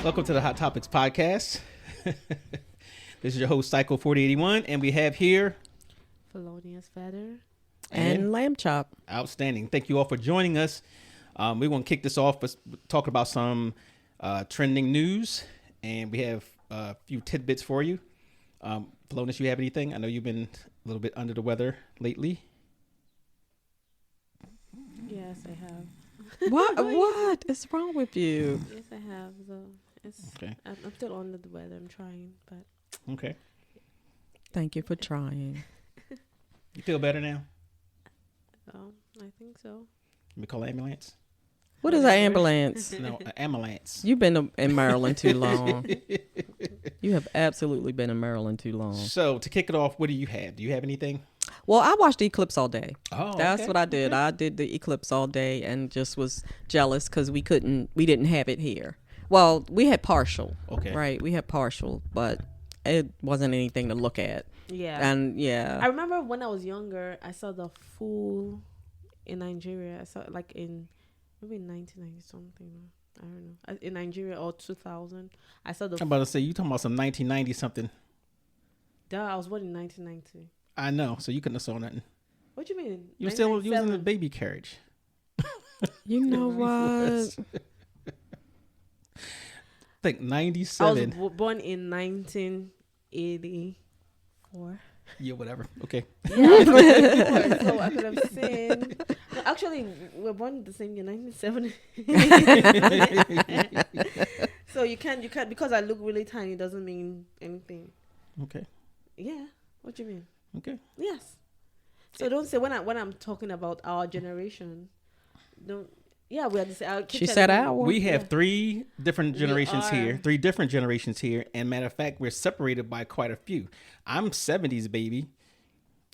Welcome to the Hot Topics podcast. This is your host, Psycho 4081, and we have here Felonious Feather and Lamb Chop. Outstanding. Thank you all for joining us. We're going to kick this off with talking about some trending news, and we have a few tidbits for you. Felonious, you have anything? I know you've been a little bit under the weather lately. Yes, I have. What is wrong with you? Yes, I have. So it's Okay. I'm still under the weather. I'm trying, but Okay. Thank you for trying. You feel better now? I think so. Let me call an ambulance. What is an ambulance? No, an ambulance. You've been in Maryland too long. You have absolutely been in Maryland too long. So to kick it off, what do you have? Do you have anything? Well, I watched the eclipse all day. Oh, That's okay. what I did. I did the eclipse all day and just was jealous because we didn't have it here. Well, we had partial. Okay. Right. We had partial, but it wasn't anything to look at. Yeah. And yeah. I remember when I was younger, I saw the full in Nigeria. I saw it like in maybe 1990 something. I don't know. In Nigeria or 2000. I saw the. I'm about to say, you talking about some 1990 something. I was born in 1990. I know, so you couldn't have saw nothing. What do you mean? You were still using the 1997? baby carriage. You know what? I think I was 97. born in 1984. Yeah, whatever. Okay. Yeah, so I could have seen. No, actually, we were born the same year, 1970. So you can't because I look really tiny doesn't mean anything. Okay. Yeah. What do you mean? Okay. Yes. So don't say when I'm talking about our generation. Don't. Yeah, we are the same. She said our. We have three different generations are. here. Three different generations here. And matter of fact, we're separated by quite a few. I'm 70s baby.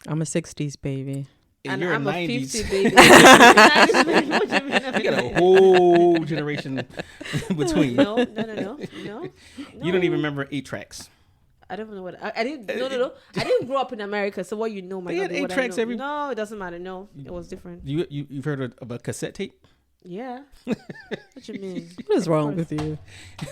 I'm a 60s baby. And, And you're I'm a a 90s. 50 baby. 90s baby. What do you mean? You got a whole generation between. No. You don't even remember 8 tracks. I don't know what I didn't. No. I didn't grow up in America, so what you know might They not had be 8 what tracks I know. every- No, it doesn't matter. No, it was different. You've heard of a cassette tape? Yeah. What you mean? What is wrong with you?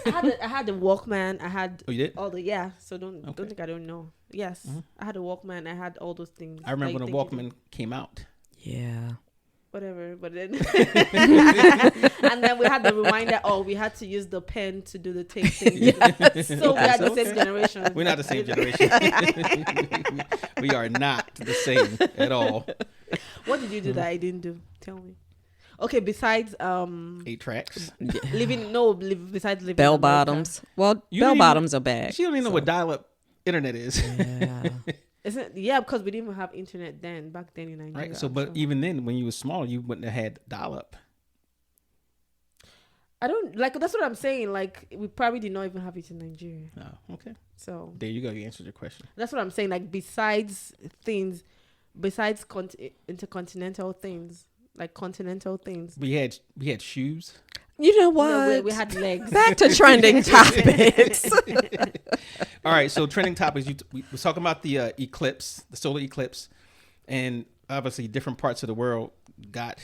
I had the Walkman. I had Oh, you did? all the So don't think I don't know. Yes, I had a Walkman. I had all those things. I remember like when the Walkman came out. Yeah. Whatever, but then and then we had the reminder. Oh, we had to use the pen to do the tape thing. Yes. So we are the Okay. same generation. We're not the same generation. We are not the same at all. What did you do that I didn't do? Tell me. Okay, besides 8 tracks. besides living Bell in America. bottoms. Well, You bell don't even- bottoms are back. She don't even know what dial-up internet is. Yeah. Isn't yeah, because we didn't even have internet back then in Nigeria. Right. So, but even then, when you were small, you wouldn't have had dial-up. I don't like that's what I'm saying. Like we probably did not even have it in Nigeria. No. Okay. So There you go. You answered your question. that's what I'm saying. Like besides intercontinental things, like continental things. We had shoes. You know You what? know, we had legs. Back to trending topics. All right. So trending topics. We were talking about the eclipse, the solar eclipse, and obviously different parts of the world got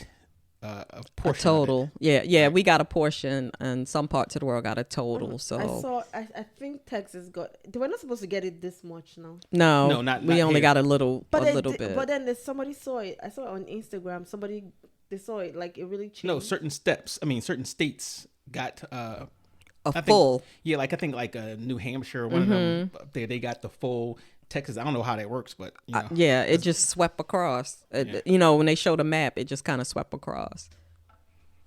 a A portion. Of it. total. Yeah. We got a portion, and some parts of the world got a total. So I think Texas got. They were not supposed to get it this much now. No, not we only here. got a little But bit. But then somebody saw it. I saw it on Instagram. They saw it like it really changed. No, certain states got a I think- full. Yeah, I think New Hampshire, one of them up there, they got the full. Texas, I don't know how that works, but you know. Yeah, it just swept across. You know, when they showed a map, it just kind of swept across.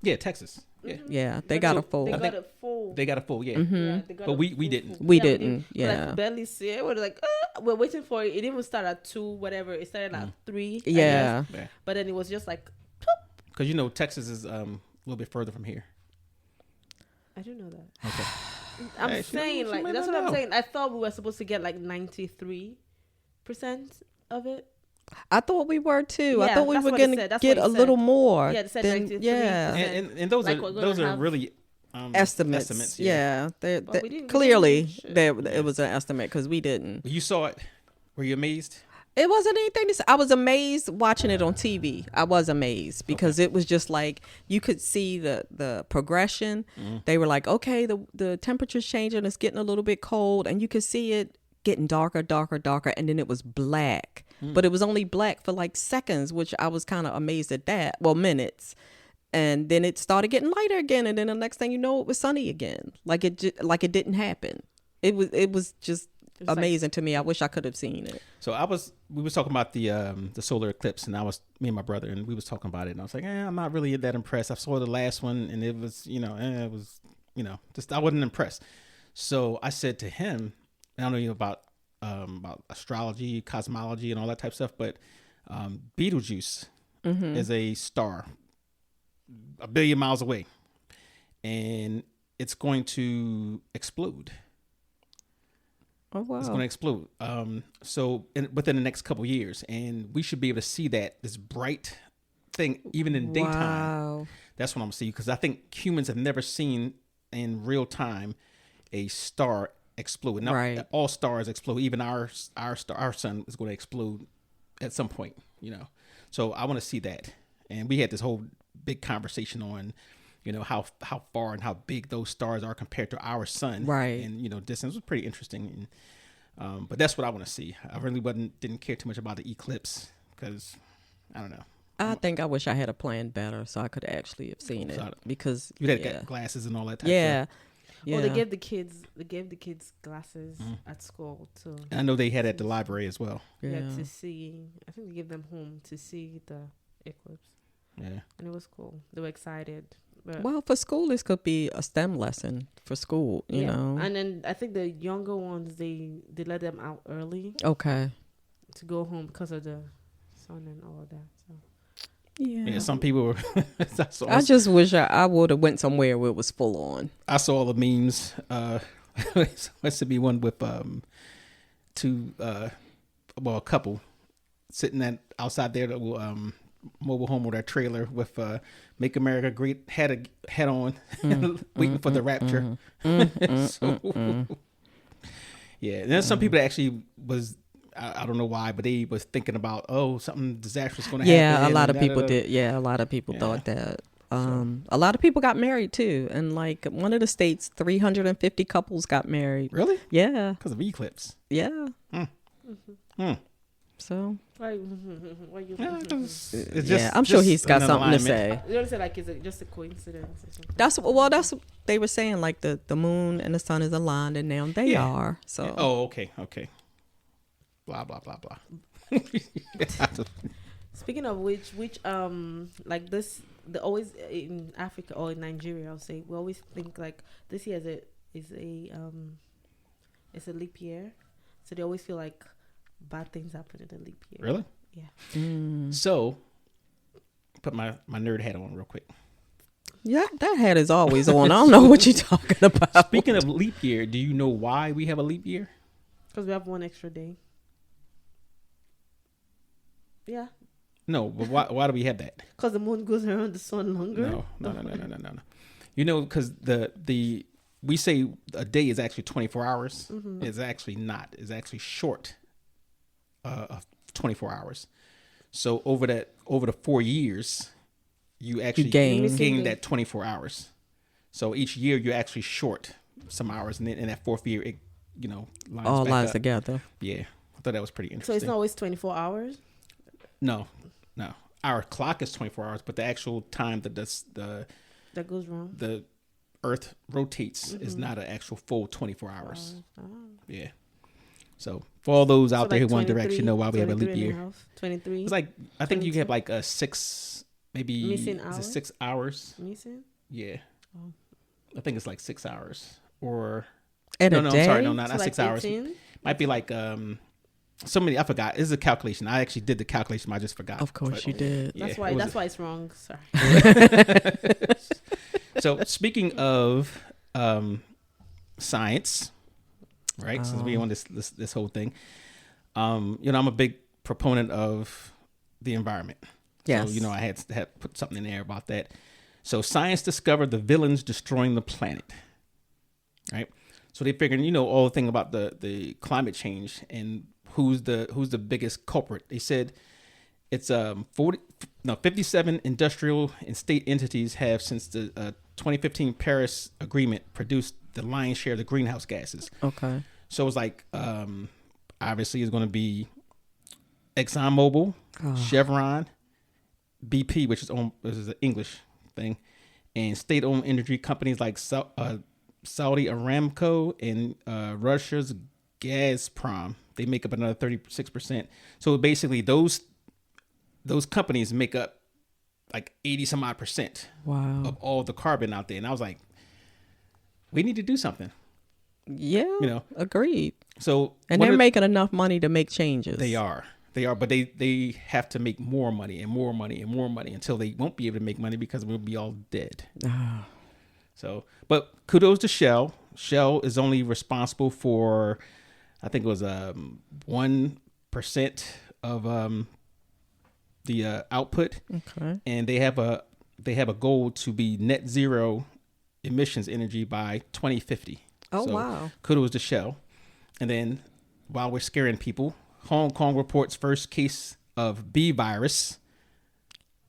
Yeah, Texas. Yeah, Yeah, they got a full. They I got think a full. they got a full. Yeah, Yeah, they got But a we full, didn't. full. We Yeah, didn't, We yeah. like barely see it. We're like, we're waiting for it. It didn't even start at 2, whatever. It started at 3. I Yeah. guess. But then it was just like, Because Texas is a little bit further from here. I don't know that. Okay. I'm Hey, she saying might that's not what I'm know. saying. I thought we were supposed to get like 93% of it. I thought we were too. I Yeah, thought we that's were what it going said. to That's get what a it little said. more. Yeah, it said than- 93%. yeah. And those Like are we're gonna those are have- really Estimates. Yeah. But we didn't- Clearly, we didn't- it was an estimate because we didn't. You saw it. Were you amazed? It wasn't anything to say. I was amazed watching it on TV. I was amazed because it was just like you could see the progression. They were like, okay, the temperature's changing. It's getting a little bit cold. And you could see it getting darker, darker, darker. And then it was black. But it was only black for like seconds, which I was kind of amazed at that. Well, minutes. And then it started getting lighter again. And then the next thing you know, it was sunny again. Like it didn't happen. It was just amazing to me. I wish I could have seen it. So we was talking about the solar eclipse, and me and my brother, and we was talking about it, and I was like, I'm not really that impressed. I saw the last one, and it was, just I wasn't impressed. So I said to him, I don't know about astrology, cosmology, and all that type of stuff, but Betelgeuse is a star 1 billion miles away, and it's going to explode. Oh, wow. It's going to explode. Within the next couple years, and we should be able to see this bright thing even in daytime. Wow. That's what I'm seeing, because I think humans have never seen in real time a star explode. Not Right. all stars explode. Even our sun is going to explode at some point. So I want to see that. And we had this whole big conversation on, how far and how big those stars are compared to our sun. Right. And, distance was pretty interesting. And, but that's what I want to see. I really didn't care too much about the eclipse because I don't know. I think I wish I had a plan better so I could actually have seen it because You had to get glasses and all that type of yeah. stuff. Yeah. Oh, they gave the kids glasses at school too. And I know they had it at the library as well. Yeah, to see. I think they gave them home to see the eclipse. Yeah. And it was cool. They were excited. But Well, for school, this could be a STEM lesson for school, you know. And then I think the younger ones, they let them out early Okay. to go home because of the sun and all of that. So Yeah. Some people were. I just wish I would have went somewhere where it was full on. I saw all the memes. Supposed to be one with a couple sitting outside their mobile home or their trailer with "Make America Great" head on, waiting for the rapture. Yeah, and there's some people that actually was. I don't know why, but they was thinking about something disastrous going to happen. Yeah, a lot of people did. Yeah, a lot of people thought that. A lot of people got married too, and like one of the states, 350 couples got married. Really? Yeah. Because of eclipse. Yeah. So. why you? I'm sure he's got something to say. You don't say like is it just a coincidence or something? That's what they were saying. Like the moon and the sun is aligned, and now they are. So. Oh, okay. Blah blah blah blah. Speaking of which like this, the always in Africa or in Nigeria, I'll say we always think like this year is a leap year, so they always feel like bad things happen in a leap year. Really? Yeah. So, put my nerd hat on real quick. Yeah, that hat is always on. I don't know what you're talking about. Speaking of leap year, do you know why we have a leap year? Because we have one extra day. Yeah. No, but why do we have that? Because the moon goes around the sun longer. No. Because we say a day is actually 24 hours. It's actually not. It's actually short of 24 hours. So over the 4 years, you actually gain that 24 hours. So each year you're actually short some hours, and then in that fourth year, it lines together. Yeah, I thought that was pretty interesting. So it's not always 24 hours. No. Our clock is 24 hours, but the actual time that that goes wrong. The Earth rotates is not an actual full 24 hours. Yeah. So for all those out there who want to actually know why we have a leap year, 23. It's like I think you have like a 6, maybe missing hours. Is it 6 hours? Missing. Yeah. I think it's like 6 hours or. A day? I'm sorry, no, not like 6 hours. 18? Might be like so many. I forgot. This is a calculation. I actually did the calculation. I just forgot. Of course you did. Yeah, that's why it's wrong. Sorry. So speaking of science, right? Since we on this whole thing, I'm a big proponent of the environment. Yes. So I had put something in there about that. So science discovered the villains destroying the planet. Right. So they figured, all the thing about the climate change and who's the biggest culprit. They said it's 57 industrial and state entities have, since the 2015 Paris Agreement, produced the lion's share of the greenhouse gases. Okay. So it's like obviously it's going to be ExxonMobil, Chevron, BP, which is an English thing, and state-owned energy companies like Saudi Aramco and Russia's Gazprom. They make up another 36%. So basically, those companies make up like 80 some odd percent of all the carbon out there. And I was like, we need to do something. Yeah, agreed. So and they're making enough money to make changes. They are, but they have to make more money and more money and more money until they won't be able to make money because we'll be all dead. So, but kudos to Shell. Shell is only responsible for, I think it was 1% of the output. Okay. And they have a goal to be net zero emissions energy by 2050. Oh, so, wow. Kudos to Shell. And then while we're scaring people, Hong Kong reports first case of bee virus.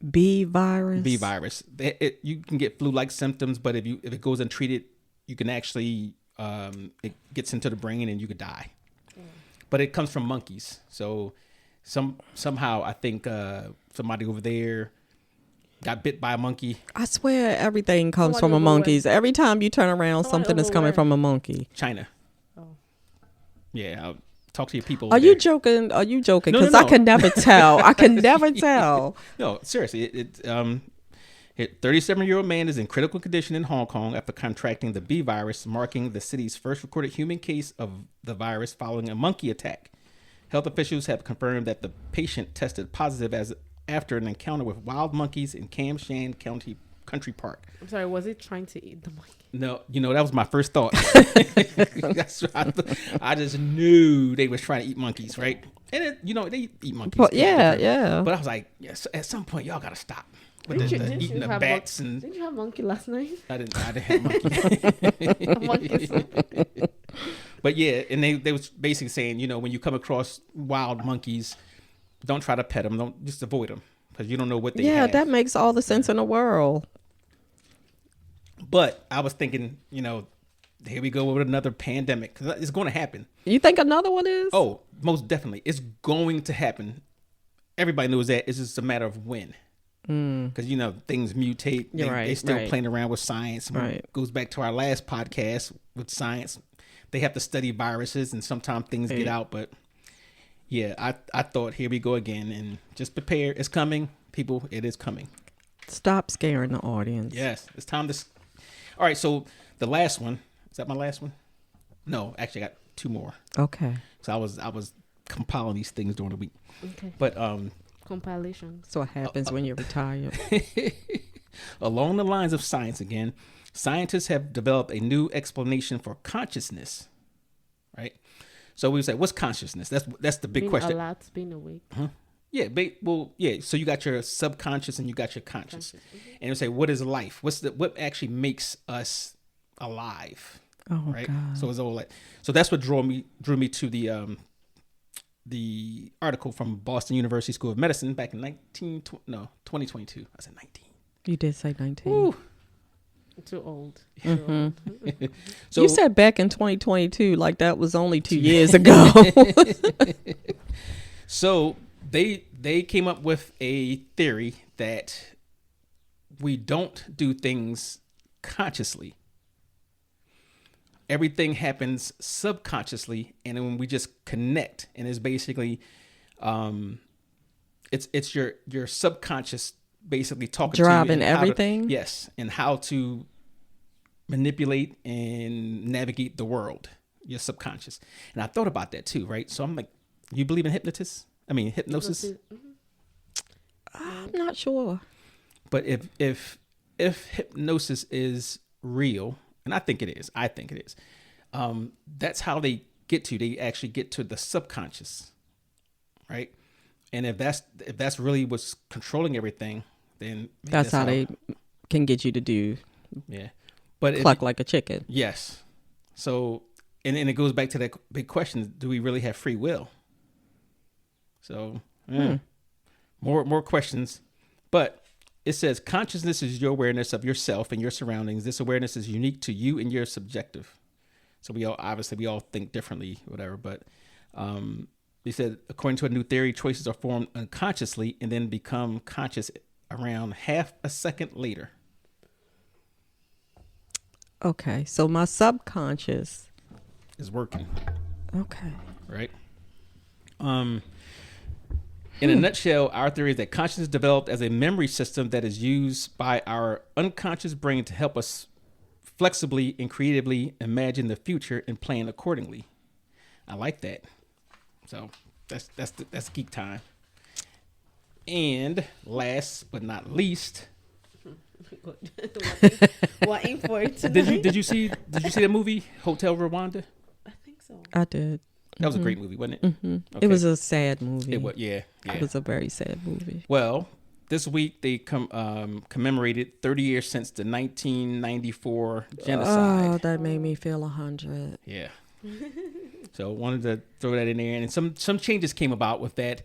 Bee virus. You can get flu-like symptoms, but if it goes untreated, you can actually it gets into the brain and you could die. But it comes from monkeys. So somehow I think somebody over there got bit by a monkey. I swear everything comes from a monkey. Every time you turn around, something is coming from a monkey. China. Oh. Yeah, I'll talk to your people. Are you joking? Because no. I can never tell. I can never tell. No, seriously. 37-year-old man is in critical condition in Hong Kong after contracting the bee virus, marking the city's first recorded human case of the virus following a monkey attack. Health officials have confirmed that the patient tested positive after an encounter with wild monkeys in Kam Shan Country Park. I'm sorry, was it trying to eat the monkey? No, that was my first thought. That's what I just knew they was trying to eat monkeys, right? And they eat monkeys. But yeah. But I was like, yes, at some point y'all gotta stop with eating the bats. Didn't you have monkey last night? I didn't have monkey. But yeah, and they was basically saying, when you come across wild monkeys, don't try to pet them. Don't just avoid them because you don't know what they have. Yeah, that makes all the sense in the world. But I was thinking, here we go with another pandemic because it's going to happen. You think another one is? Oh, most definitely. It's going to happen. Everybody knows that. It's just a matter of when. Because, things mutate. They still playing around with science. Right. It goes back to our last podcast with science. They have to study viruses and sometimes things get out. But yeah, I thought here we go again and just prepare. It's coming. People, it is coming. Stop scaring the audience. Yes. It's time to... All right, so the last one, is that my last one? No, actually I got two more. Okay. So I was compiling these things during the week. Okay. But compilation. So what happens when you're retired? Along the lines of science again, scientists have developed a new explanation for consciousness. Right? So we say, what's consciousness? That's the big being question. Alert, being awake. Uh-huh. Yeah, so you got your subconscious and you got your conscious. And you say, what is life? What actually makes us alive? Oh, right? God. So it's all so that's what drew me to the article from Boston University School of Medicine back in 2022. I said 19. You did say 19. Ooh. Too old. Mm-hmm. So you said back in 2022, like that was only 2 years ago. So they came up with a theory that we don't do things consciously. Everything happens subconsciously, and then when we just connect, and it's basically, it's your subconscious basically talking driving to you everything. Yes, and how to manipulate and navigate the world. Your subconscious, and I thought about that too, right? So I'm like, you believe in hypnosis? I mean, hypnosis. I'm not sure. But if hypnosis is real, and I think it is, that's how they get to. They actually get to the subconscious, right? And if that's really what's controlling everything, then that's how they can get you to do. Yeah, but cluck like a chicken. Yes. So, and it goes back to that big question: do we really have free will? So, more questions. But it says consciousness is your awareness of yourself and your surroundings. This awareness is unique to you and your subjective. So we all think differently, whatever. But they said, according to a new theory, choices are formed unconsciously and then become conscious around half a second later. Okay, so my subconscious Is working. Okay. Right. In a nutshell, our theory is that consciousness developed as a memory system that is used by our unconscious brain to help us flexibly and creatively imagine the future and plan accordingly. I like that. So that's geek time. And last but not least, what in for it tonight? did you see the movie Hotel Rwanda? I think so. I did. That was a great movie, wasn't it? Mm-hmm. Okay. It was a sad movie. It was, yeah. It was a very sad movie. Well, this week they commemorated 30 years since the 1994 genocide. Oh, that made me feel 100. Yeah. So wanted to throw that in there, and some changes came about with that.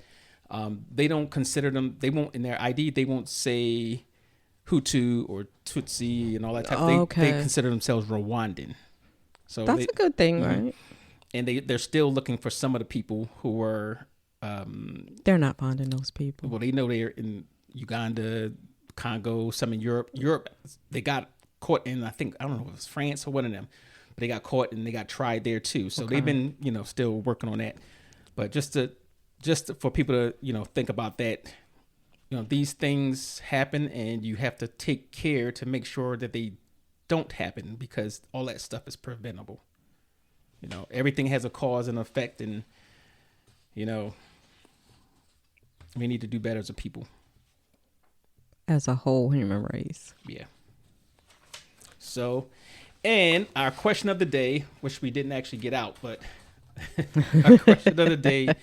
They don't consider them. They won't in their ID. They won't say Hutu or Tutsi and all that type. They consider themselves Rwandan. So that's a good thing, right? And they're still looking for some of the people who were. They're not finding those people. Well, they know they're in Uganda, Congo, some in Europe. Europe, they got caught in, I don't know if it was France or one of them, but they got caught and they got tried there too. So they've been, still working on that. But just for people to, think about that, these things happen and you have to take care to make sure that they don't happen because all that stuff is preventable. Everything has a cause and effect, and, we need to do better as a people. As a whole human race. Yeah. So, and our question of the day, which we didn't actually get out, but our question of the day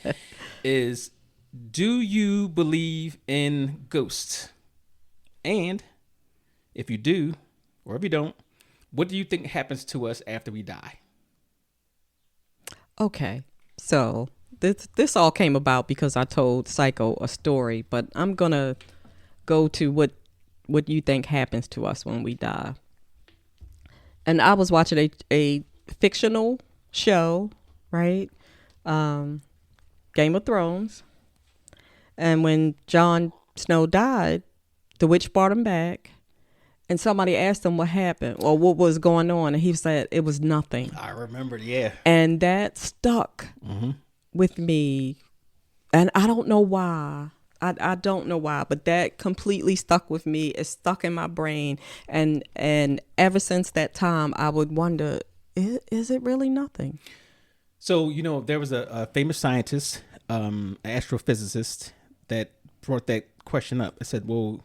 is, do you believe in ghosts? And if you do, or if you don't, what do you think happens to us after we die? Okay, so this all came about because I told Psycho a story, but I'm gonna go to what you think happens to us when we die. And I was watching a fictional show, right? Game of Thrones. And when Jon Snow died, the witch brought him back. And somebody asked him what happened or what was going on. And he said it was nothing. I remember, yeah. And that stuck with me. And I don't know why. I don't know why, but that completely stuck with me. It's stuck in my brain. And ever since that time, I would wonder, is it really nothing? So, there was a famous scientist, an astrophysicist, that brought that question up. It said, well,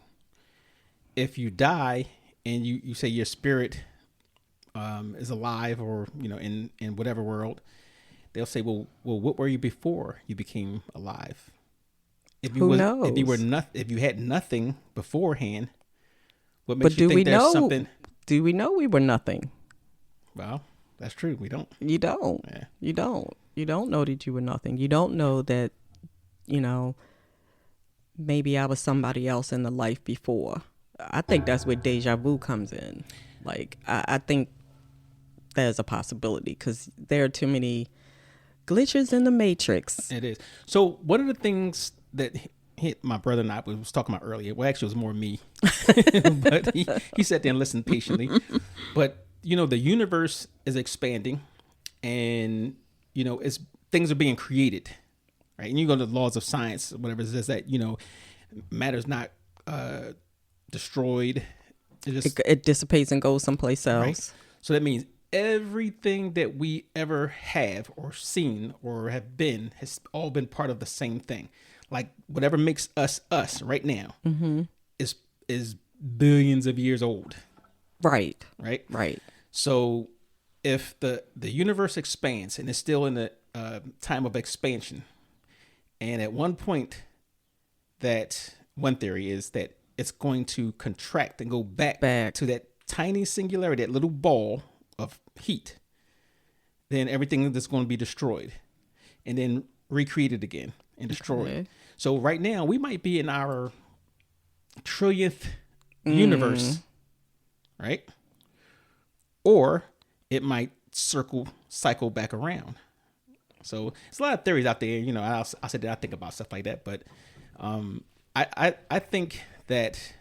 if you die and you say your spirit is alive or, in whatever world, they'll say, well, what were you before you became alive? Who knows? If you had nothing beforehand, what makes you think there's something? Do we know we were nothing? Well, that's true. We don't. You don't. Yeah. You don't. You don't know that you were nothing. You don't know that, maybe I was somebody else in the life before. I think that's where deja vu comes in. Like, I think there's a possibility because there are too many glitches in the matrix. It is. So one of the things that hit my brother and I was talking about earlier, well, actually it was more me, but he sat there and listened patiently. But, the universe is expanding and, things are being created, right? And you go to the laws of science, whatever it says that, matter's not destroyed. It dissipates and goes someplace else. Right? So that means everything that we ever have or seen or have been has all been part of the same thing. Like whatever makes us right now is billions of years old. Right. Right. Right. So if the universe expands and it's still in the time of expansion, and at one point, that one theory is that it's going to contract and go back to that tiny singularity, that little ball of heat, then everything is going to be destroyed and then recreated again. and destroyed. Okay. So right now we might be in our trillionth universe, right? Or it might cycle back around. So it's a lot of theories out there. You know, I said that I think about stuff like that, but I think that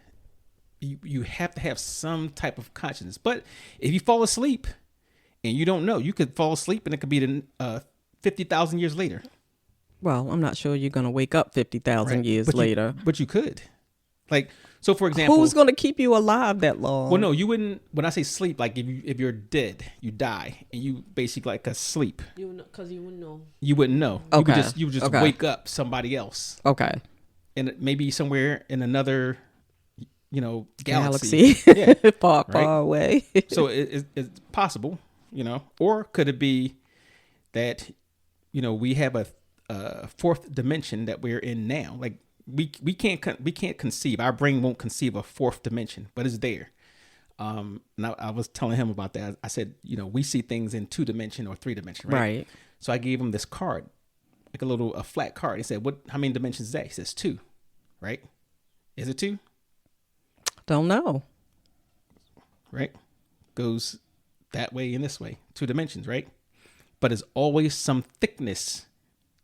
you have to have some type of consciousness. But if you fall asleep and you don't know, you could fall asleep and it could be 50,000 years later. Well, I'm not sure you're going to wake up 50,000 Right? years later. But you could. Like, so for example, Who's going to keep you alive that long? well, no, you wouldn't. When I say sleep, like if you're dead, you die, and you basically like asleep. Because you wouldn't know. You wouldn't know. Okay. You would just Okay. wake up somebody else, Okay. and maybe somewhere in another, galaxy. Galaxy. Yeah. far Right? away. So it's possible, or could it be that we have a fourth dimension that we're in now? Like we can't conceive. Our brain won't conceive a fourth dimension, but it's there. And I was telling him about that. I said, we see things in 2 dimension or 3 dimension, right? Right. So I gave him this card, like a flat card. He said, how many dimensions is that? He says 2, right? Is it 2? Don't know. Right? Goes that way and this way, 2 dimensions, right? But there's always some thickness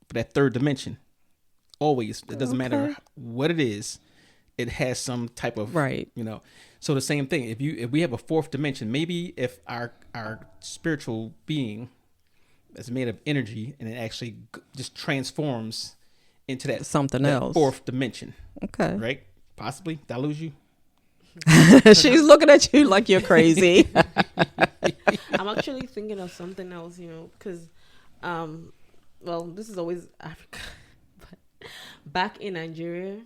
for that 3rd dimension. Always. It doesn't matter what it is. It has some type of, Right. So the same thing. If we have a 4th dimension, maybe if our spiritual being is made of energy and it actually just transforms into that Something that else. 4th dimension, Okay. right? Possibly. Did I lose you? She's looking at you like you're crazy. I'm actually thinking of something else, because, this is always Africa. But back in Nigeria,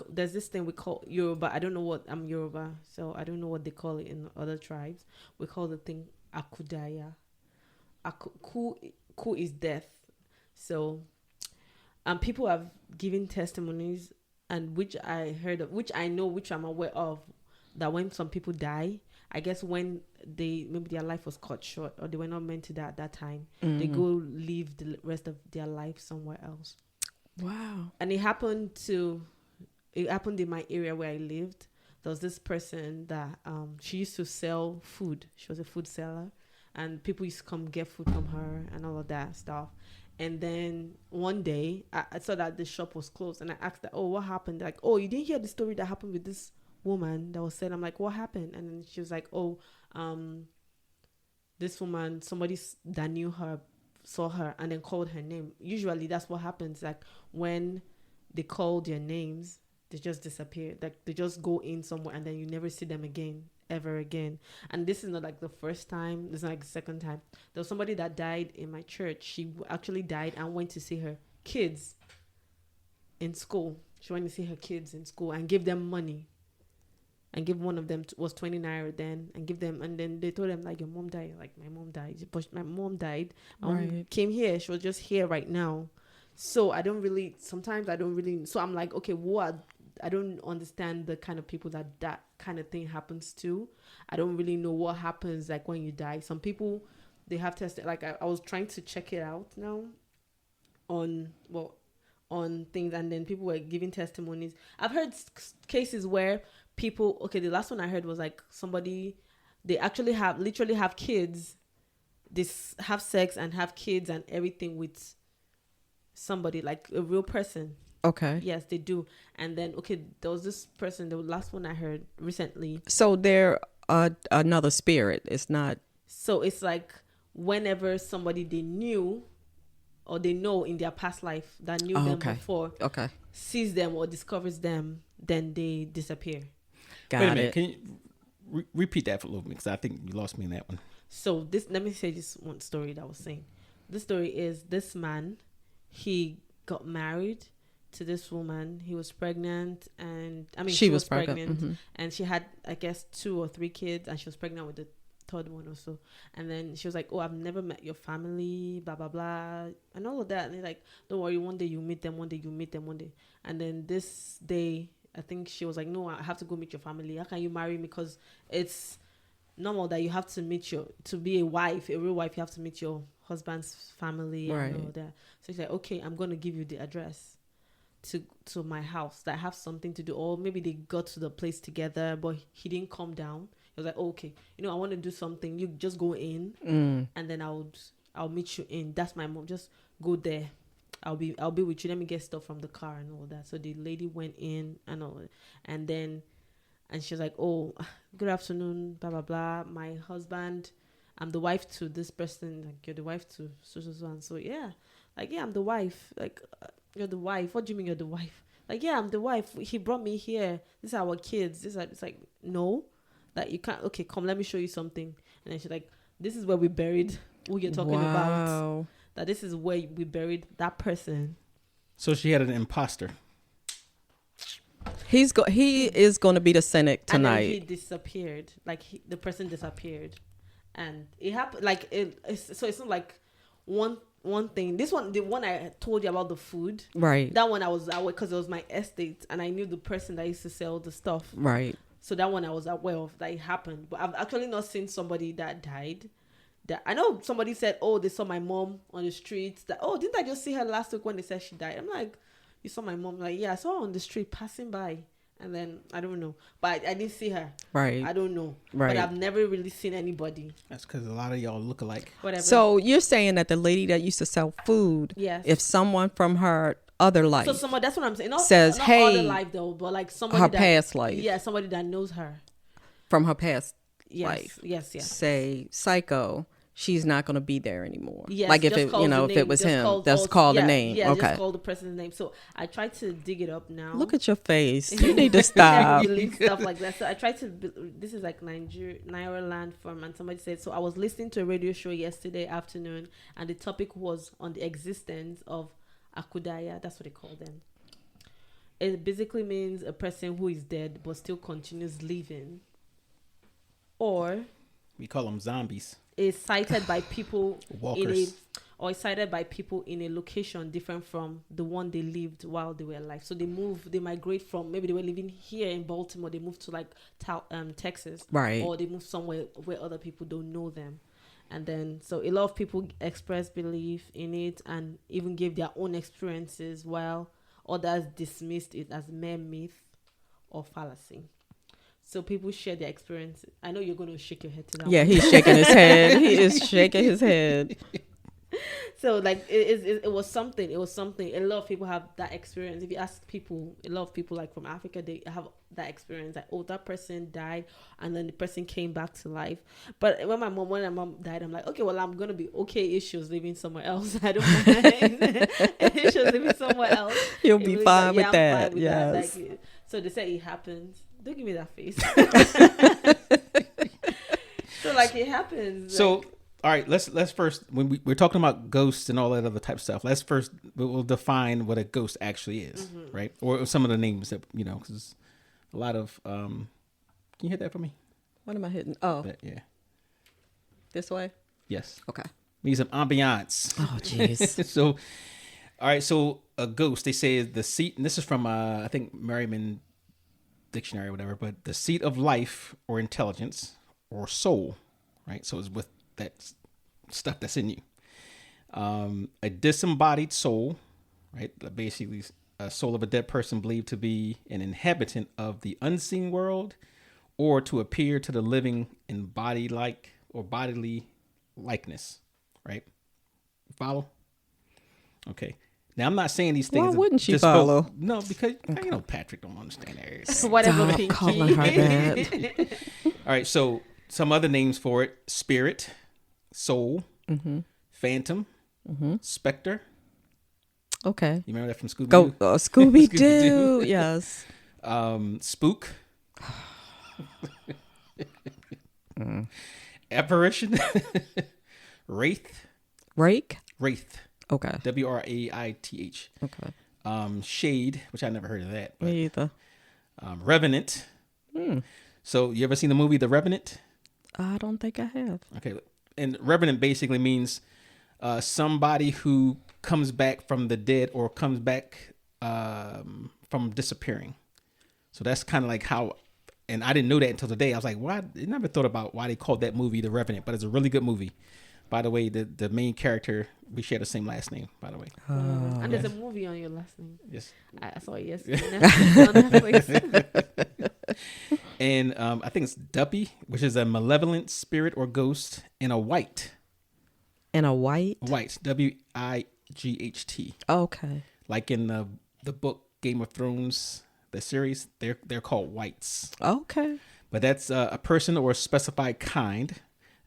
there's this thing we call Yoruba. I don't know what, I'm Yoruba, so I don't know what they call it in other tribes. We call the thing Akudaya. Ku is death. So, people have given testimonies, and which I heard of, which I know, which I'm aware of, that when some people die, I guess when maybe their life was cut short or they were not meant to die at that time, they go live the rest of their life somewhere else. Wow. And it happened in my area where I lived. There was this person that she used to sell food. She was a food seller, and people used to come get food from her and all of that stuff. And then one day I saw that the shop was closed, and I asked her, what happened? Like, you didn't hear the story that happened with this woman that was said? I'm like, what happened? And then she was like, this woman, somebody that knew her saw her and then called her name. Usually that's what happens. Like when they call their names, they just disappear. Like they just go in somewhere and then you never see them again, ever again. And this is not like the first time. This is not like the second time. There was somebody that died in my church. She actually died and went to see her kids in school. She went to see her kids in school and give them money. And give one of them was 20 naira then, and give them, and then they told them like, your mom died. Like, my mom died. But my mom died. Mom came here. She was just here right now. So sometimes I don't really. So I'm like, okay, I don't understand the kind of people that kind of thing happens to. I don't really know what happens like when you die. Some people, they have tested. Like I was trying to check it out now on things, and then people were giving testimonies. I've heard cases where people, the last one I heard was like somebody, they actually literally have kids, they have sex and have kids and everything with somebody, like a real person. Okay. Yes, they do. And then, there was this person, the last one I heard recently. So they're another spirit. It's not. So it's like whenever somebody they knew or they know in their past life that knew them before sees them or discovers them, then they disappear. Got Wait a minute. it. Can you repeat that for a little bit? Because I think you lost me in that one. So let me say this one story that I was saying. This story is this man, he got married to this woman. He was pregnant, and she was pregnant. And she had, I guess, 2 or 3 kids, and she was pregnant with the 3rd one or so. And then she was like, I've never met your family, blah blah blah, and all of that. And they're like, don't worry, one day you meet them, one day you meet them, one day. And then this day, I think she was like, no, I have to go meet your family. How can you marry me? Because it's normal that you have to meet to be a wife, a real wife, you have to meet your husband's family Right. and all that. So she's like, okay, I'm going to give you the address to my house that have something to do, or maybe they got to the place together but he didn't come down. He was like, oh, okay, I want to do something, you just go in and then I'll meet you in. That's my mom, just go there, I'll be with you, let me get stuff from the car and all that. So the lady went in and all, and she was like, oh, good afternoon, blah blah blah, my husband, I'm the wife to this person. Like, you're the wife to so and so. Yeah, like, yeah, I'm the wife. Like, you're the wife. What do you mean you're the wife? Like, yeah, I'm the wife. He brought me here. These are our kids. It's like, no, that you can't. Okay, come, let me show you something. And then she's like, this is where we buried who you're talking about. That this is where we buried that person. So she had an imposter. He is going to be the Senate tonight. And then he disappeared. Like, the person disappeared, and it happened. Like, so it's not like one thing. This one, the one I told you about the food, right? That one I was aware because it was my estate, and I knew the person that used to sell the stuff, right? So that one I was aware of that it happened, but I've actually not seen somebody that died. That I know somebody said, oh, they saw my mom on the streets. That, oh, didn't I just see her last week when they said she died? I'm like, you saw my mom? Like, yeah, I saw her on the street passing by. And then, I don't know. But I didn't see her. Right. I don't know. Right. But I've never really seen anybody. That's because a lot of y'all look alike. Whatever. So you're saying that the lady that used to sell food, yes, if someone from her other life, so somebody, that's what I'm saying. Not, says, not hey, other life though, but like somebody her that, past life. Yeah, somebody that knows her. From her past yes, life. Yes. Say, Psycho, she's not going to be there anymore. Yes, like if it, if it was him, just call the name. Yeah, okay. just call the person's name. So I tried to dig it up now. Look at your face. You need to stop. Stuff like that. So I tried to. This is like Naira land from, and somebody said. So I was listening to a radio show yesterday afternoon, and the topic was on the existence of Akudaya. That's what they call them. It basically means a person who is dead but still continues living, or we call them zombies. Is cited by people walkers, or is cited by people in a location different from the one they lived while they were alive. So they migrate from, maybe they were living here in Baltimore, they moved to like Texas, right? Or they moved somewhere where other people don't know them, and then so a lot of people express belief in it and even gave their own experiences, while others dismissed it as mere myth or fallacy. So people share their experience. I know you're going to shake your head to that. Yeah, one. He's shaking his head. He is shaking his head. So like it was something. It was something. A lot of people have that experience. If you ask people, a lot of people like from Africa, they have that experience. Like, oh, that person died, and then the person came back to life. But when my mom died, I'm like, okay, well, I'm gonna be okay if she was living somewhere else. I don't mind. If she was living somewhere else, You'll be fine with that. Yes. Like, so they say it happens. Don't give me that face. So like it happens. So like, all right, let's first, when we're talking about ghosts and all that other type of stuff, let's first we'll define what a ghost actually is, right? Or some of the names that because a lot of can you hit that for me? What am I hitting? Oh, yeah. This way. Yes. Okay. Need some ambiance. Oh, jeez. So, all right. So a ghost, they say, is the seat, and this is from I think Merriman Dictionary or whatever, but the seat of life or intelligence or soul, right? So it's with that stuff that's in you. A disembodied soul, right? Basically a soul of a dead person believed to be an inhabitant of the unseen world or to appear to the living in body-like or bodily likeness, right? Follow? Okay. Now, I'm not saying these things. Why wouldn't she follow? No, because, Patrick don't understand everything. Whatever. Stop calling her that. All right, so some other names for it: spirit, soul, phantom, specter. Okay. You remember that from Scooby-Doo? Go Scooby-Doo. Yes. Spook. Apparition. Wraith. Rake. Wraith. Okay. W-R-A-I-T-H. Okay. Shade, which I never heard of that. But, Me either. Revenant. So you ever seen the movie The Revenant? I don't think I have. Okay. And Revenant basically means somebody who comes back from the dead or comes back from disappearing. So that's kind of like how And I didn't know that until today. I was like, why? I never thought about why they called that movie The Revenant, but it's a really good movie. By the way, the main character, we share the same last name, by the way. And there's a movie on your last name. Yes. I saw it yesterday. On Netflix. And I think it's Duppy, which is a malevolent spirit or ghost, and a white. And a white? White. W-I-G-H-T. Okay. Like in the book Game of Thrones, the series, they're called whites. Okay. But that's a person or a specified kind,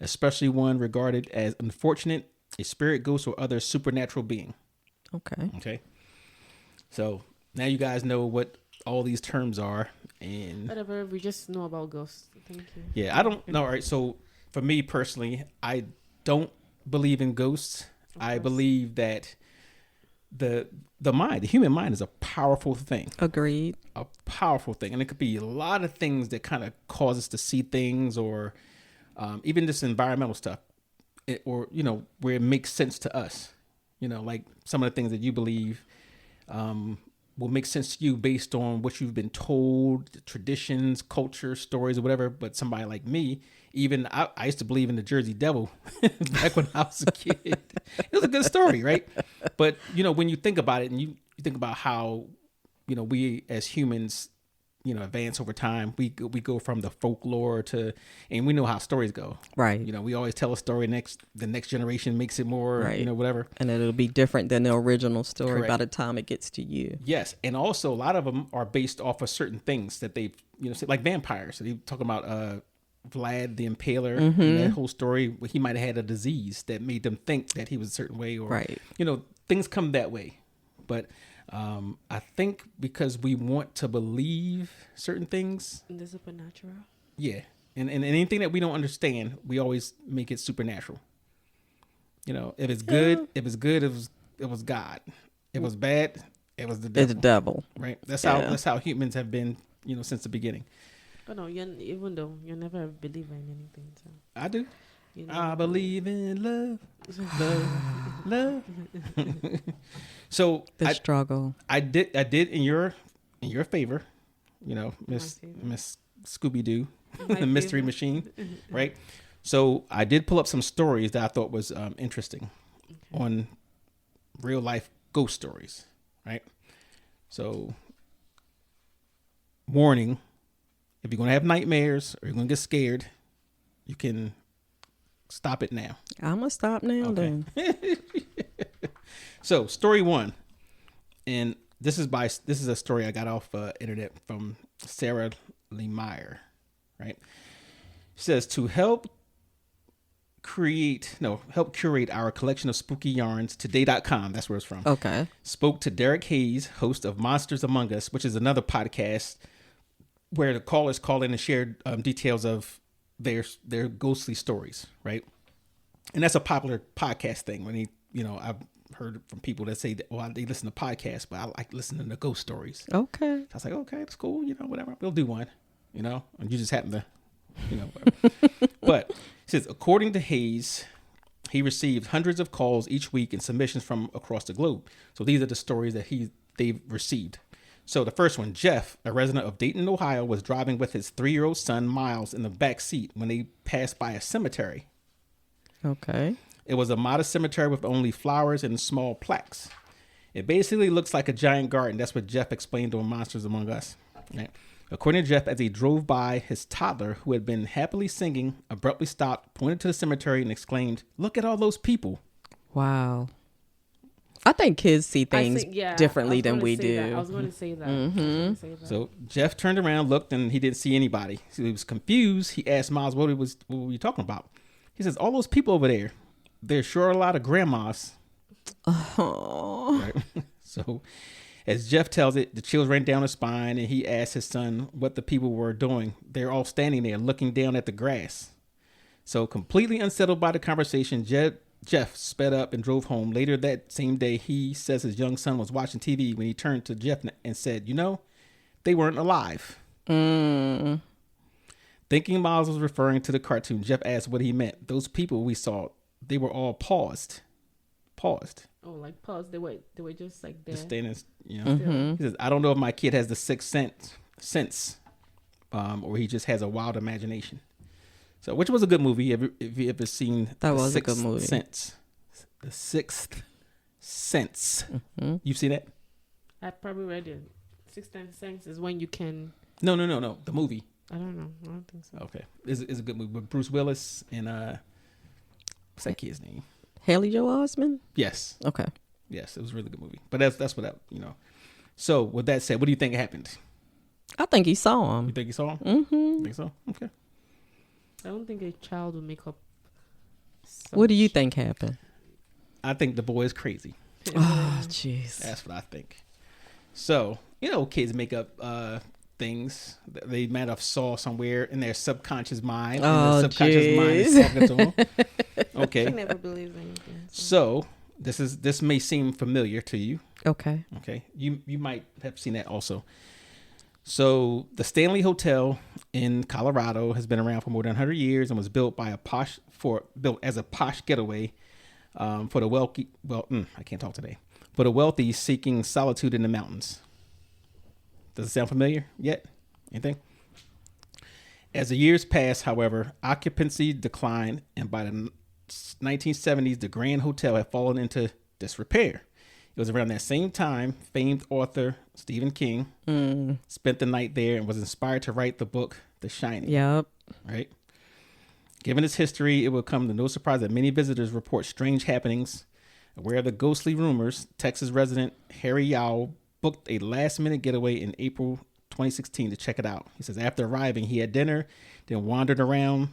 especially one regarded as unfortunate, a spirit, ghost, or other supernatural being. Okay. Okay. So now you guys know what all these terms are. And Whatever, we just know about ghosts. Thank you. yeah, I don't know. All right. So for me personally, I don't believe in ghosts. I believe that the human mind is a powerful thing. Agreed. A powerful thing. And it could be a lot of things that kind of cause us to see things, or even just environmental stuff, or, you know, where it makes sense to us. You know, like some of the things that you believe will make sense to you based on what you've been told, traditions, culture, stories, or whatever. But somebody like me, even I used to believe in the Jersey Devil back when I was a kid. It was a good story, right? But, you know, when you think about it, and you think about how, you know, we as humans, you know, advance over time, we go from the folklore to, and we know how stories go. Right. You know, we always tell a story, the next generation makes it more, Right. you know, whatever. And it'll be different than the original story Correct. by the time it gets to you. Yes. And also a lot of them are based off of certain things that they've, you know, like vampires. So they talk about Vlad the Impaler, and that whole story, he might have had a disease that made them think that he was a certain way, or, Right. you know, things come that way. But I think because we want to believe certain things, In the supernatural. yeah, and anything that we don't understand, we always make it supernatural. You know, if it's good, it was God. If it was bad, it was the devil. It's the devil. Right? That's Yeah. how humans have been, you know, since the beginning. Oh no, even though you're never a believer in anything, so I do. you I never believe in love, love. So The struggle. I did in your favor, you know, Miss favor. Scooby Doo, My the mystery favor. machine, right? So I did pull up some stories that I thought was interesting on real life ghost stories, right? So, warning: if you're gonna have nightmares or you're gonna get scared, you can stop it now. I'm going to stop now Okay. then. So, story one, and this is a story I got off internet from Sarah Lemire, right? She says, to help curate our collection of spooky yarns, today.com, that's where it's from, Okay. spoke to Derek Hayes, host of Monsters Among Us, which is another podcast where the callers call in and share details of their ghostly stories, right? And that's a popular podcast thing. When I've heard from people that say that, well, they listen to podcasts, but I like listening to ghost stories. Okay. So I was like, okay, that's cool. You know, whatever. We'll do one, you know, and you just happen to, you know, whatever. But it says, according to Hayes, he received hundreds of calls each week and submissions from across the globe. So these are the stories that they've received. So the first one, Jeff, a resident of Dayton, Ohio, was driving with his 3-year-old son, Miles, in the back seat when they passed by a cemetery. Okay. It was a modest cemetery with only flowers and small plaques. It basically looks like a giant garden. That's what Jeff explained on Monsters Among Us. Right? According to Jeff, as he drove by, his toddler, who had been happily singing, abruptly stopped, pointed to the cemetery, and exclaimed, "Look at all those people." Wow. I think kids see things differently than we do. I was going to say that. So Jeff turned around, looked, and he didn't see anybody. So he was confused. He asked Miles what were you talking about? He says, all those people over there, there's sure a lot of grandmas. Oh. Right? So as Jeff tells it, the chills ran down his spine, and he asked his son what the people were doing. They're all standing there looking down at the grass. So completely unsettled by the conversation, Jeff sped up and drove home. Later that same day, he says his young son was watching TV when he turned to Jeff and said, you know, they weren't alive. Thinking Miles was referring to the cartoon, Jeff asked what he meant. Those people we saw, they were all paused. Oh, like pause. They were just like there. Just standing, you know. He says, I don't know if my kid has the sixth sense, or he just has a wild imagination. So, which was a good movie. If you ever seen That The was a Sixth good movie. Sense. The Sixth Sense. You've seen that? I probably read it. Sixth Sense is when you can. No. The movie. I don't know. I don't think so. Okay, it's a good movie with Bruce Willis and what's that kid's name? Haley Joel Osment? Yes, Okay. yes, it was a really good movie. But that's what that. So with that said, what do you think happened? I think he saw You him. think you saw him? Mm-hmm. Think so? Okay. I don't think a child would make up. What do you think happened? I think the boy is crazy. Oh, jeez. That's what I think. So kids make up things that they might have saw somewhere in their subconscious mind. And Oh, the subconscious mind is talking to them. I Okay. never believe anything. So this may seem familiar to you. Okay. Okay, you might have seen that also. So the Stanley Hotel in Colorado has been around for more than 100 years and was built as a posh getaway for the wealthy. Well, I can't talk today. For the wealthy seeking solitude in the mountains. Does it sound familiar yet? Anything? As the years passed, however, occupancy declined, and by the 1970s, the Grand Hotel had fallen into disrepair. It was around that same time famed author Stephen King spent the night there and was inspired to write the book The Shining. Yep. Right? Given its history, it will come to no surprise that many visitors report strange happenings. Aware of the ghostly rumors, Texas resident Harry Yao booked a last-minute getaway in April 2016 to check it out. He says after arriving, he had dinner, then wandered around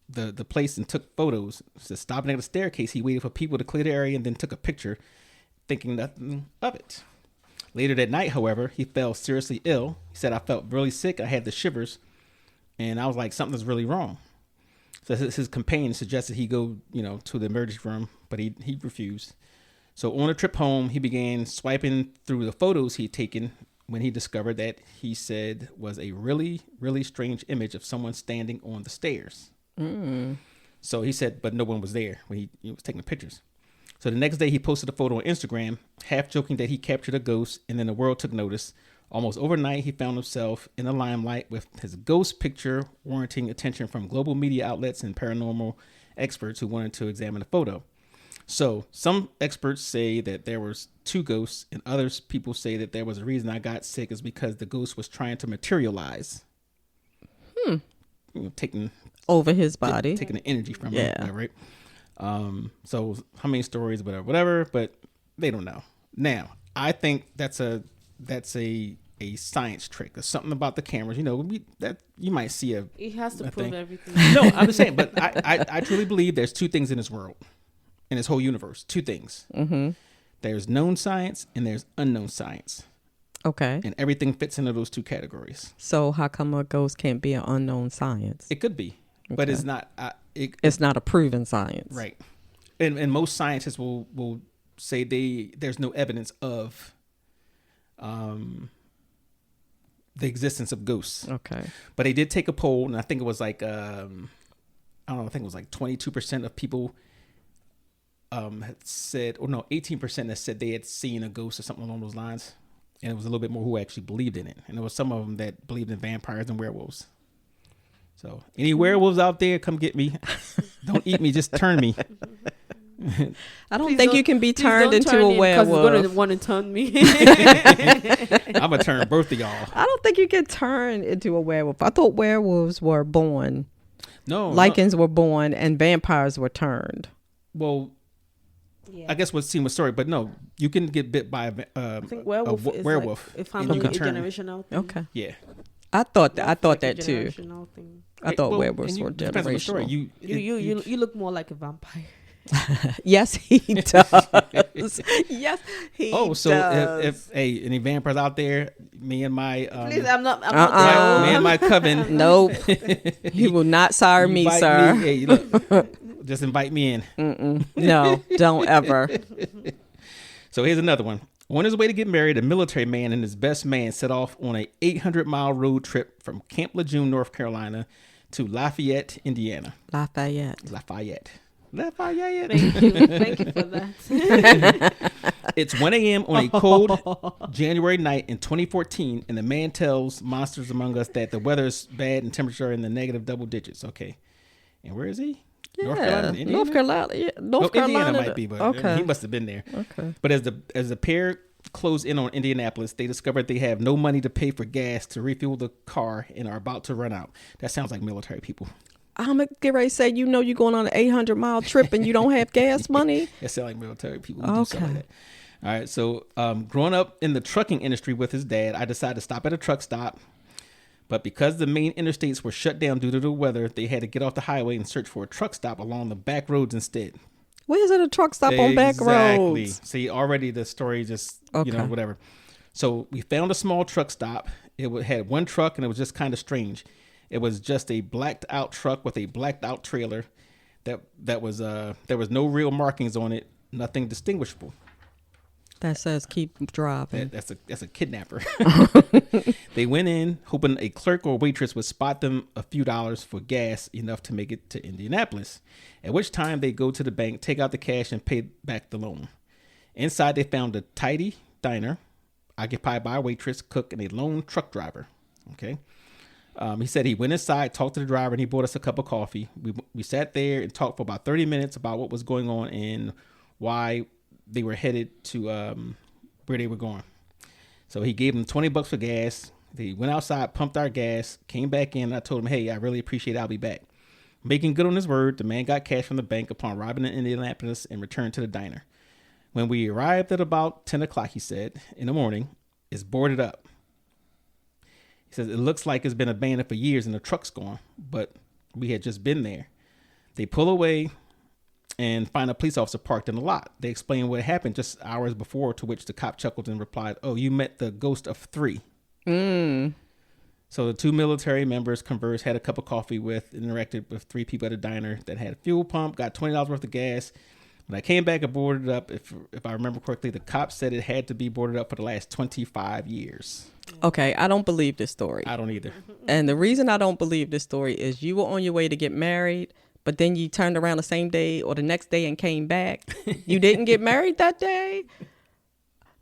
the place and took photos. So stopping at the staircase, he waited for people to clear the area and then took a picture, thinking nothing of it. Later that night, however, he fell seriously ill. He said, I felt really sick. I had the shivers, and I was like, something's really wrong. So his companion suggested he go, to the emergency room, but he refused. So on a trip home, he began swiping through the photos he'd taken when he discovered that he said was a really, really strange image of someone standing on the stairs. So he said, but no one was there when he was taking the pictures. So the next day he posted a photo on Instagram, half joking that he captured a ghost, and then the world took notice. Almost overnight, he found himself in the limelight with his ghost picture warranting attention from global media outlets and paranormal experts who wanted to examine the photo. So some experts say that there was 2 ghosts, and others people say that there was a reason I got sick is because the ghost was trying to materialize. Taking Over his body. taking the energy from Yeah. him, right? So how many stories, whatever, but they don't know. Now, I think that's a science trick. There's something about the cameras, that you might see He has to I prove think. everything. No, I'm just saying, but I truly believe there's 2 things in this world, in this whole universe. 2 things. Mm-hmm. There's known science and there's unknown science. Okay. And everything fits into those 2 categories. So how come a ghost can't be an unknown science? It could be, but it's not. It's not a proven science. Right. And most scientists will say there's no evidence of the existence of ghosts. Okay. But they did take a poll, and I think it was like I think it was like 22% of people had said, or no, 18% that said they had seen a ghost or something along those lines. And it was a little bit more who actually believed in it. And there was some of them that believed in vampires and werewolves. So any werewolves out there, come get me. Don't eat me, just turn me. I don't think you can be turned into a Because werewolf. he's gonna want to turn me. I'm going to turn both of y'all. I don't think you can turn into a werewolf. I thought werewolves were born. No. Lichens were born and vampires were turned. Well, Yeah. I guess what's seen was story, but no, you can get bit by I think werewolf is werewolf. like a and family you can turn. generational thing. Okay. Yeah. I thought Like that a too. generational thing. I thought Well, werewolves and were depends on the story. generational. You look more like a vampire. Yes, he does. Yes, he Oh, so does. if any vampires out there, me and my Please, I'm not. Uh-uh. me and my coven, Nope. He will not sire you me, bite sir. hey, look, just invite me in. No, don't ever. So here's another one. On his way to get married, a military man and his best man set off on a 800-mile road trip from Camp Lejeune, North Carolina, to Lafayette, Indiana. Lafayette. Left eye, yeah. Thank you for that. It's 1 a.m. on a cold January night in 2014, and the man tells monsters among us that the weather is bad and temperature in the negative double digits. Okay. And where is he? North Carolina? Indiana? North Carolina. Yeah, North Carolina. Indiana might be, but okay. He must have been there. Okay. But as the pair close in on Indianapolis, they discovered they have no money to pay for gas to refuel the car and are about to run out. That sounds like military people. I'm going to get ready to say, you're going on an 800-mile trip and you don't have gas money? That sounds like military people who do something like that. All right, so growing up in the trucking industry with his dad, I decided to stop at a truck stop. But because the main interstates were shut down due to the weather, they had to get off the highway and search for a truck stop along the back roads instead. Where's it a truck stop on back roads? See, already the story just, whatever. So we found a small truck stop. It had one truck, and it was just kind of strange. It was just a blacked out truck with a blacked out trailer. That was there was no real markings on it, nothing distinguishable. That says keep driving. That's a kidnapper. They went in hoping a clerk or waitress would spot them a few dollars for gas, enough to make it to Indianapolis. At which time they go to the bank, take out the cash, and pay back the loan. Inside they found a tidy diner occupied by a waitress, cook, and a lone truck driver. Okay. He said he went inside, talked to the driver, and he bought us a cup of coffee. We sat there and talked for about 30 minutes about what was going on and why they were headed to where they were going. So he gave them $20 for gas. They went outside, pumped our gas, came back in. And I told him, hey, I really appreciate it. I'll be back. Making good on his word, the man got cash from the bank upon arriving in Indianapolis and returned to the diner. When we arrived at about 10 o'clock, he said, in the morning, it's boarded up. He says, it looks like it's been abandoned for years and the truck's gone, but we had just been there. They pull away and find a police officer parked in the lot. They explain what happened just hours before, to which the cop chuckled and replied, oh, you met the ghost of 3. So the 2 military members conversed, had a cup of coffee with, interacted with 3 people at a diner that had a fuel pump, got $20 worth of gas. When I came back and boarded up, if I remember correctly, the cop said it had to be boarded up for the last 25 years. Okay, I don't believe this story. I don't either. And the reason I don't believe this story is you were on your way to get married, but then you turned around the same day or the next day and came back. You didn't get married that day?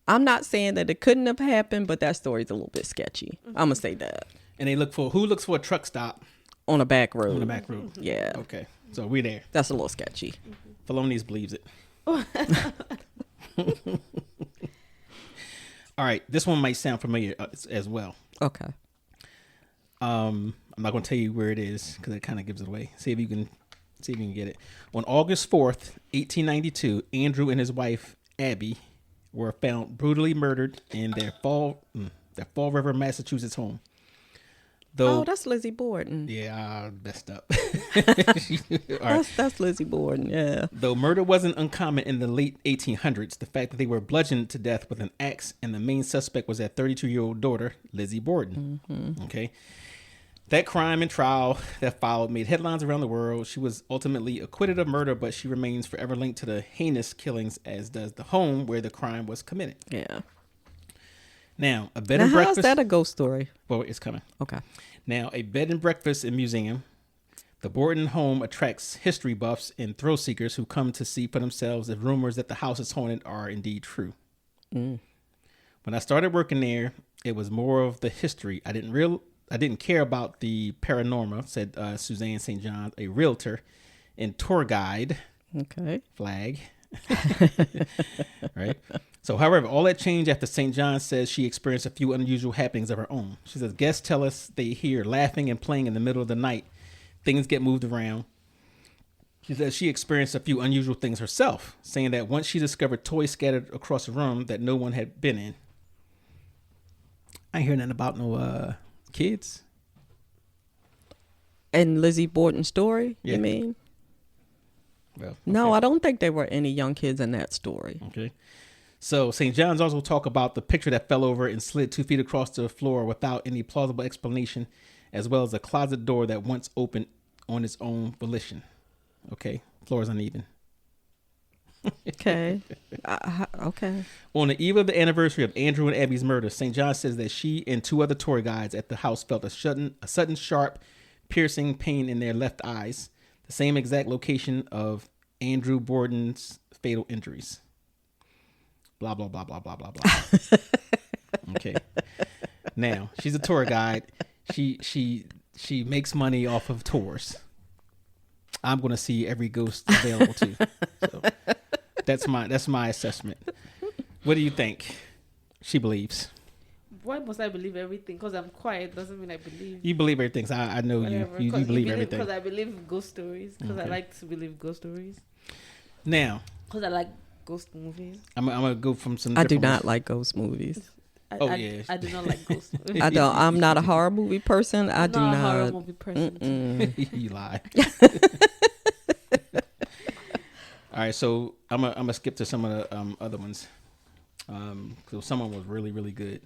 I'm not saying that it couldn't have happened, but that story's a little bit sketchy. I'm going to say that. And who looks for a truck stop? On a back road. On the back road. Yeah. Okay. So we're there. That's a little sketchy. Felonious believes it. All right. This one might sound familiar as well. Okay. I'm not going to tell you where it is because it kind of gives it away. See if you can get it. On August 4th, 1892, Andrew and his wife, Abby, were found brutally murdered in their Fall River, Massachusetts home. That's Lizzie Borden. Yeah, I messed up. That's Lizzie Borden, yeah. Though murder wasn't uncommon in the late 1800s, the fact that they were bludgeoned to death with an axe and the main suspect was their 32-year-old daughter, Lizzie Borden. Mm-hmm. Okay. That crime and trial that followed made headlines around the world. She was ultimately acquitted of murder, but she remains forever linked to the heinous killings, as does the home where the crime was committed. Yeah. Now, a bed and breakfast. How is that a ghost story? Well, it's coming. Okay. Now, a bed and breakfast and museum. The Borden home attracts history buffs and thrill seekers who come to see for themselves if rumors that the house is haunted are indeed true. When I started working there, it was more of the history. I didn't care about the paranormal, said Suzanne St. John, a realtor and tour guide. Okay. Flag. Right. So, however, all that changed after St. John says she experienced a few unusual happenings of her own. She says guests tell us they hear laughing and playing in the middle of the night. Things get moved around. She says she experienced a few unusual things herself, saying that once she discovered toys scattered across a room that no one had been in. I ain't hear nothing about no kids. And Lizzie Borden's story, yeah. You mean? Well, okay. No, I don't think there were any young kids in that story. Okay. So St. John's also talk about the picture that fell over and slid 2 feet across the floor without any plausible explanation, as well as a closet door that once opened on its own volition. Okay. Floor is uneven. Okay. Okay. On the eve of the anniversary of Andrew and Abby's murder, St. John says that she and 2 other tour guides at the house felt a sudden sharp, piercing pain in their left eyes, the same exact location of Andrew Borden's fatal injuries. Blah, blah, blah, blah, blah, blah, blah. Okay. Now, she's a tour guide. She makes money off of tours. I'm going to see every ghost available too. So that's my assessment. What do you think she believes? Why must I believe everything? Because I'm quiet doesn't mean I believe. You believe everything. So I know Whatever. you believe everything. Because I believe ghost stories. Because I Okay. like to believe ghost stories. Now, Because I like ghost movies. I'm gonna go from some. I do different not ones. like ghost movies. I do not like ghost movies. I'm not a horror movie person. I I'm do not a horror not. movie person. You lie. All right, so I'm gonna skip to some of the other ones. So someone was really, really good.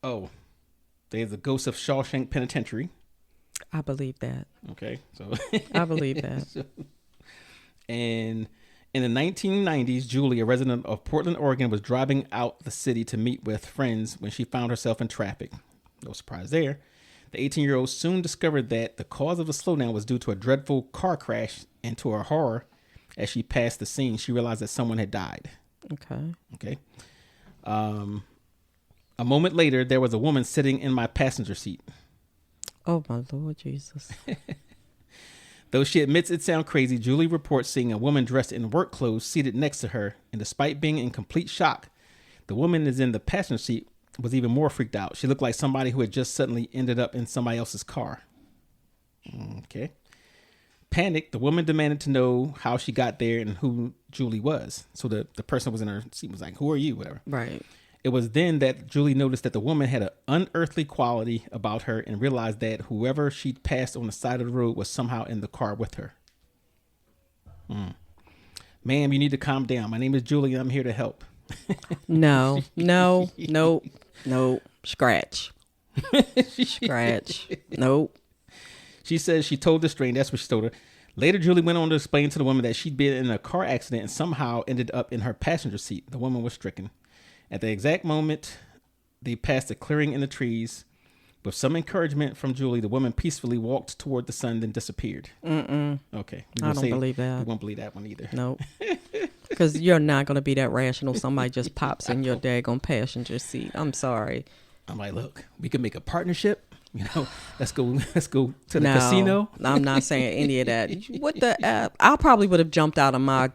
Oh, there's the Ghost of Shawshank Penitentiary. I believe that. Okay, so I believe that. and in the 1990s, Julie, a resident of Portland, Oregon, was driving out the city to meet with friends when she found herself in traffic. No surprise there. The 18-year-old soon discovered that the cause of the slowdown was due to a dreadful car crash, and to her horror, as she passed the scene, she realized that someone had died. Okay. A moment later, there was a woman sitting in my passenger seat. Oh, my Lord Jesus. Though she admits it sounds crazy, Julie reports seeing a woman dressed in work clothes seated next to her, and despite being in complete shock, the woman is in the passenger seat was even more freaked out. She looked like somebody who had just suddenly ended up in somebody else's car. Okay. Panicked, the woman demanded to know how she got there and who Julie was. So the person was in her seat was like, "Who are you?" Whatever. Right. It was then that Julie noticed that the woman had an unearthly quality about her and realized that whoever she'd passed on the side of the road was somehow in the car with her. Ma'am, you need to calm down. My name is Julie and I'm here to help. No. Scratch. Scratch. Nope. She says she told the stranger. That's what she told her. Later, Julie went on to explain to the woman that she'd been in a car accident and somehow ended up in her passenger seat. The woman was stricken. At the exact moment, they passed a clearing in the trees. With some encouragement from Julie, the woman peacefully walked toward the sun, then disappeared. Okay. I don't believe that. We won't believe that one either. Nope. Because you're not going to be that rational. Somebody just pops in your daggone passenger seat. I'm sorry. I'm like, look, we can make a partnership. You know, let's go to the casino. I'm not saying any of that. What the? I probably would have jumped out of my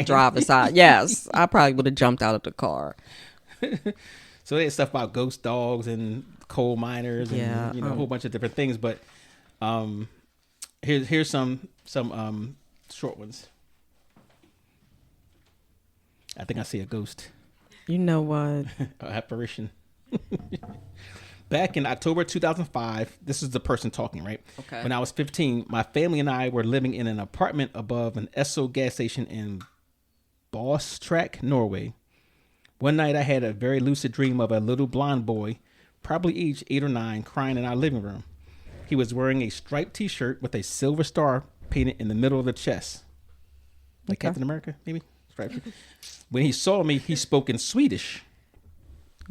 driver's side. Yes, I probably would have jumped out of the car. So they had stuff about ghost dogs and coal miners and a whole bunch of different things. But here's some short ones. I think I see a ghost. You know what? Apparition. Back in October 2005, this is the person talking, right? Okay. When I was 15, my family and I were living in an apartment above an Esso gas station in Bostrak, Norway. One night I had a very lucid dream of a little blonde boy, probably aged 8 or 9, crying in our living room. He was wearing a striped t-shirt with a silver star painted in the middle of the chest. Like Captain America, maybe? Striped. When he saw me, he spoke in Swedish.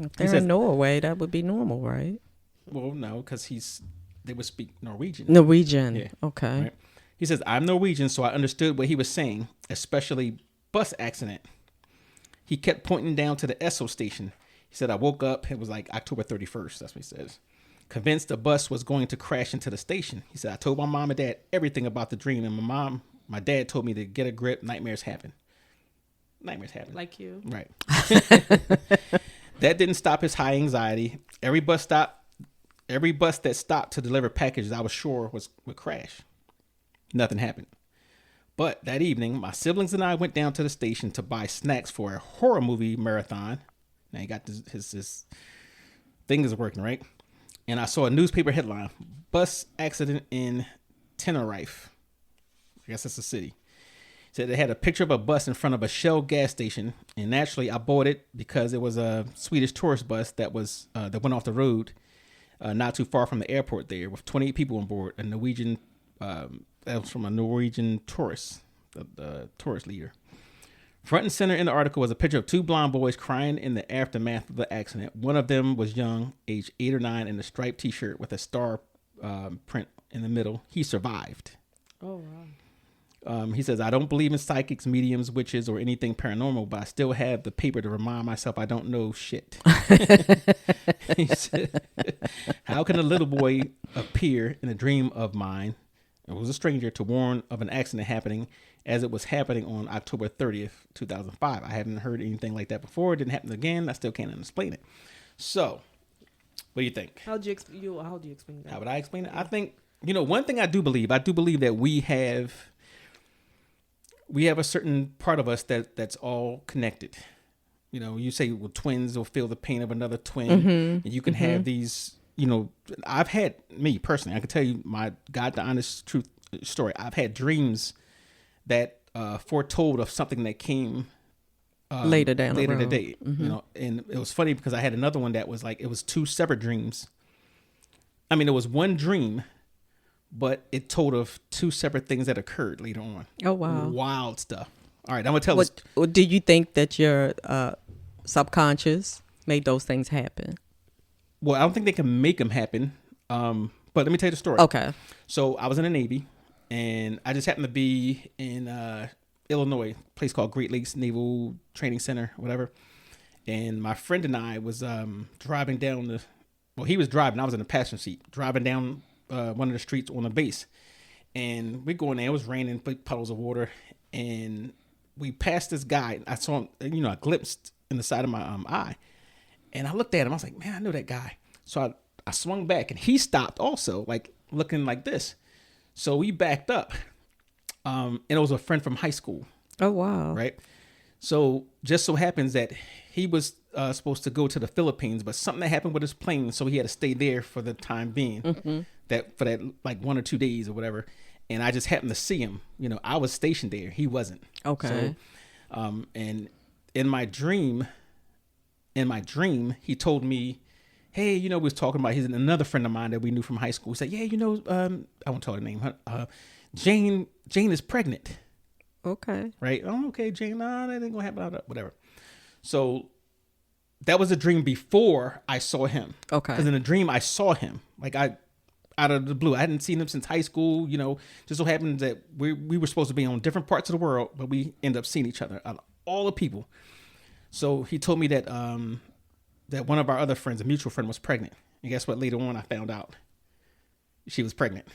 If they're in Norway, that would be normal, right? Well, no, because they would speak Norwegian. Norwegian. Yeah. Okay. Right? He says, I'm Norwegian, so I understood what he was saying, especially bus accident. He kept pointing down to the Esso station. He said, I woke up. It was like October 31st. That's what he says. Convinced the bus was going to crash into the station. He said, I told my mom and dad everything about the dream, and my dad told me to get a grip. Nightmares happen. Nightmares happen. Like you. Right. That didn't stop his high anxiety. Every bus that stopped to deliver packages, I was sure would crash. Nothing happened. But that evening, my siblings and I went down to the station to buy snacks for a horror movie marathon. Now he got his thing is working, right? And I saw a newspaper headline: "Bus accident in Tenerife." I guess that's a city. Said they had a picture of a bus in front of a Shell gas station, and naturally I bought it because it was a Swedish tourist bus that went off the road, not too far from the airport there, with 28 people on board. A Norwegian, that was from a Norwegian tourist, the tourist leader. Front and center in the article was a picture of 2 blonde boys crying in the aftermath of the accident. One of them was young, aged 8 or 9, in a striped T-shirt with a star print in the middle. He survived. Oh wow. He says, I don't believe in psychics, mediums, witches, or anything paranormal, but I still have the paper to remind myself I don't know shit. He said, how can a little boy appear in a dream of mine, it was a stranger, to warn of an accident happening as it was happening on October 30th, 2005? I haven't heard anything like that before. It didn't happen again. I still can't explain it. So, what do you think? How do you explain that? How would I explain it? I think, one thing I do believe that we have a certain part of us that's all connected. You say, well, twins will feel the pain of another twin, and you can have these, I've had, me personally, I can tell you my God, the honest truth story. I've had dreams that foretold of something that came later in the day, and it was funny because I had another one that was like, it was two separate dreams. I mean, it was one dream, but it told of two separate things that occurred later on. Oh, wow. Wild stuff. All right, I'm going to tell what do you think that your subconscious made those things happen? Well, I don't think they can make them happen, but let me tell you the story. Okay. So I was in the Navy, and I just happened to be in Illinois, a place called Great Lakes Naval Training Center, whatever. And my friend and I was driving down he was driving, I was in the passenger seat, driving down one of the streets on the base. And we go in there, it was raining, big puddles of water, and we passed this guy. I saw him, I glimpsed in the side of my eye. And I looked at him, I was like, man, I know that guy. So I swung back, and he stopped also, like looking like this. So we backed up. And it was a friend from high school. Oh, wow. Right. So just so happens that he was supposed to go to the Philippines, but something that happened with his plane, so he had to stay there for the time being, for that like 1 or 2 days or whatever. And I just happened to see him. I was stationed there. He wasn't. Okay. So, and in my dream, he told me, hey, we was talking about, he's another friend of mine that we knew from high school. He said, yeah, I won't tell her name. Jane is pregnant. Okay. Right. Oh, okay, Jane. Nah, that ain't gonna happen. Whatever. So that was a dream before I saw him. Okay. Because in the dream I saw him, like out of the blue. I hadn't seen him since high school. Just so happened that we were supposed to be on different parts of the world, but we end up seeing each other out of all the people. So he told me that that one of our other friends, a mutual friend, was pregnant. And guess what? Later on, I found out she was pregnant.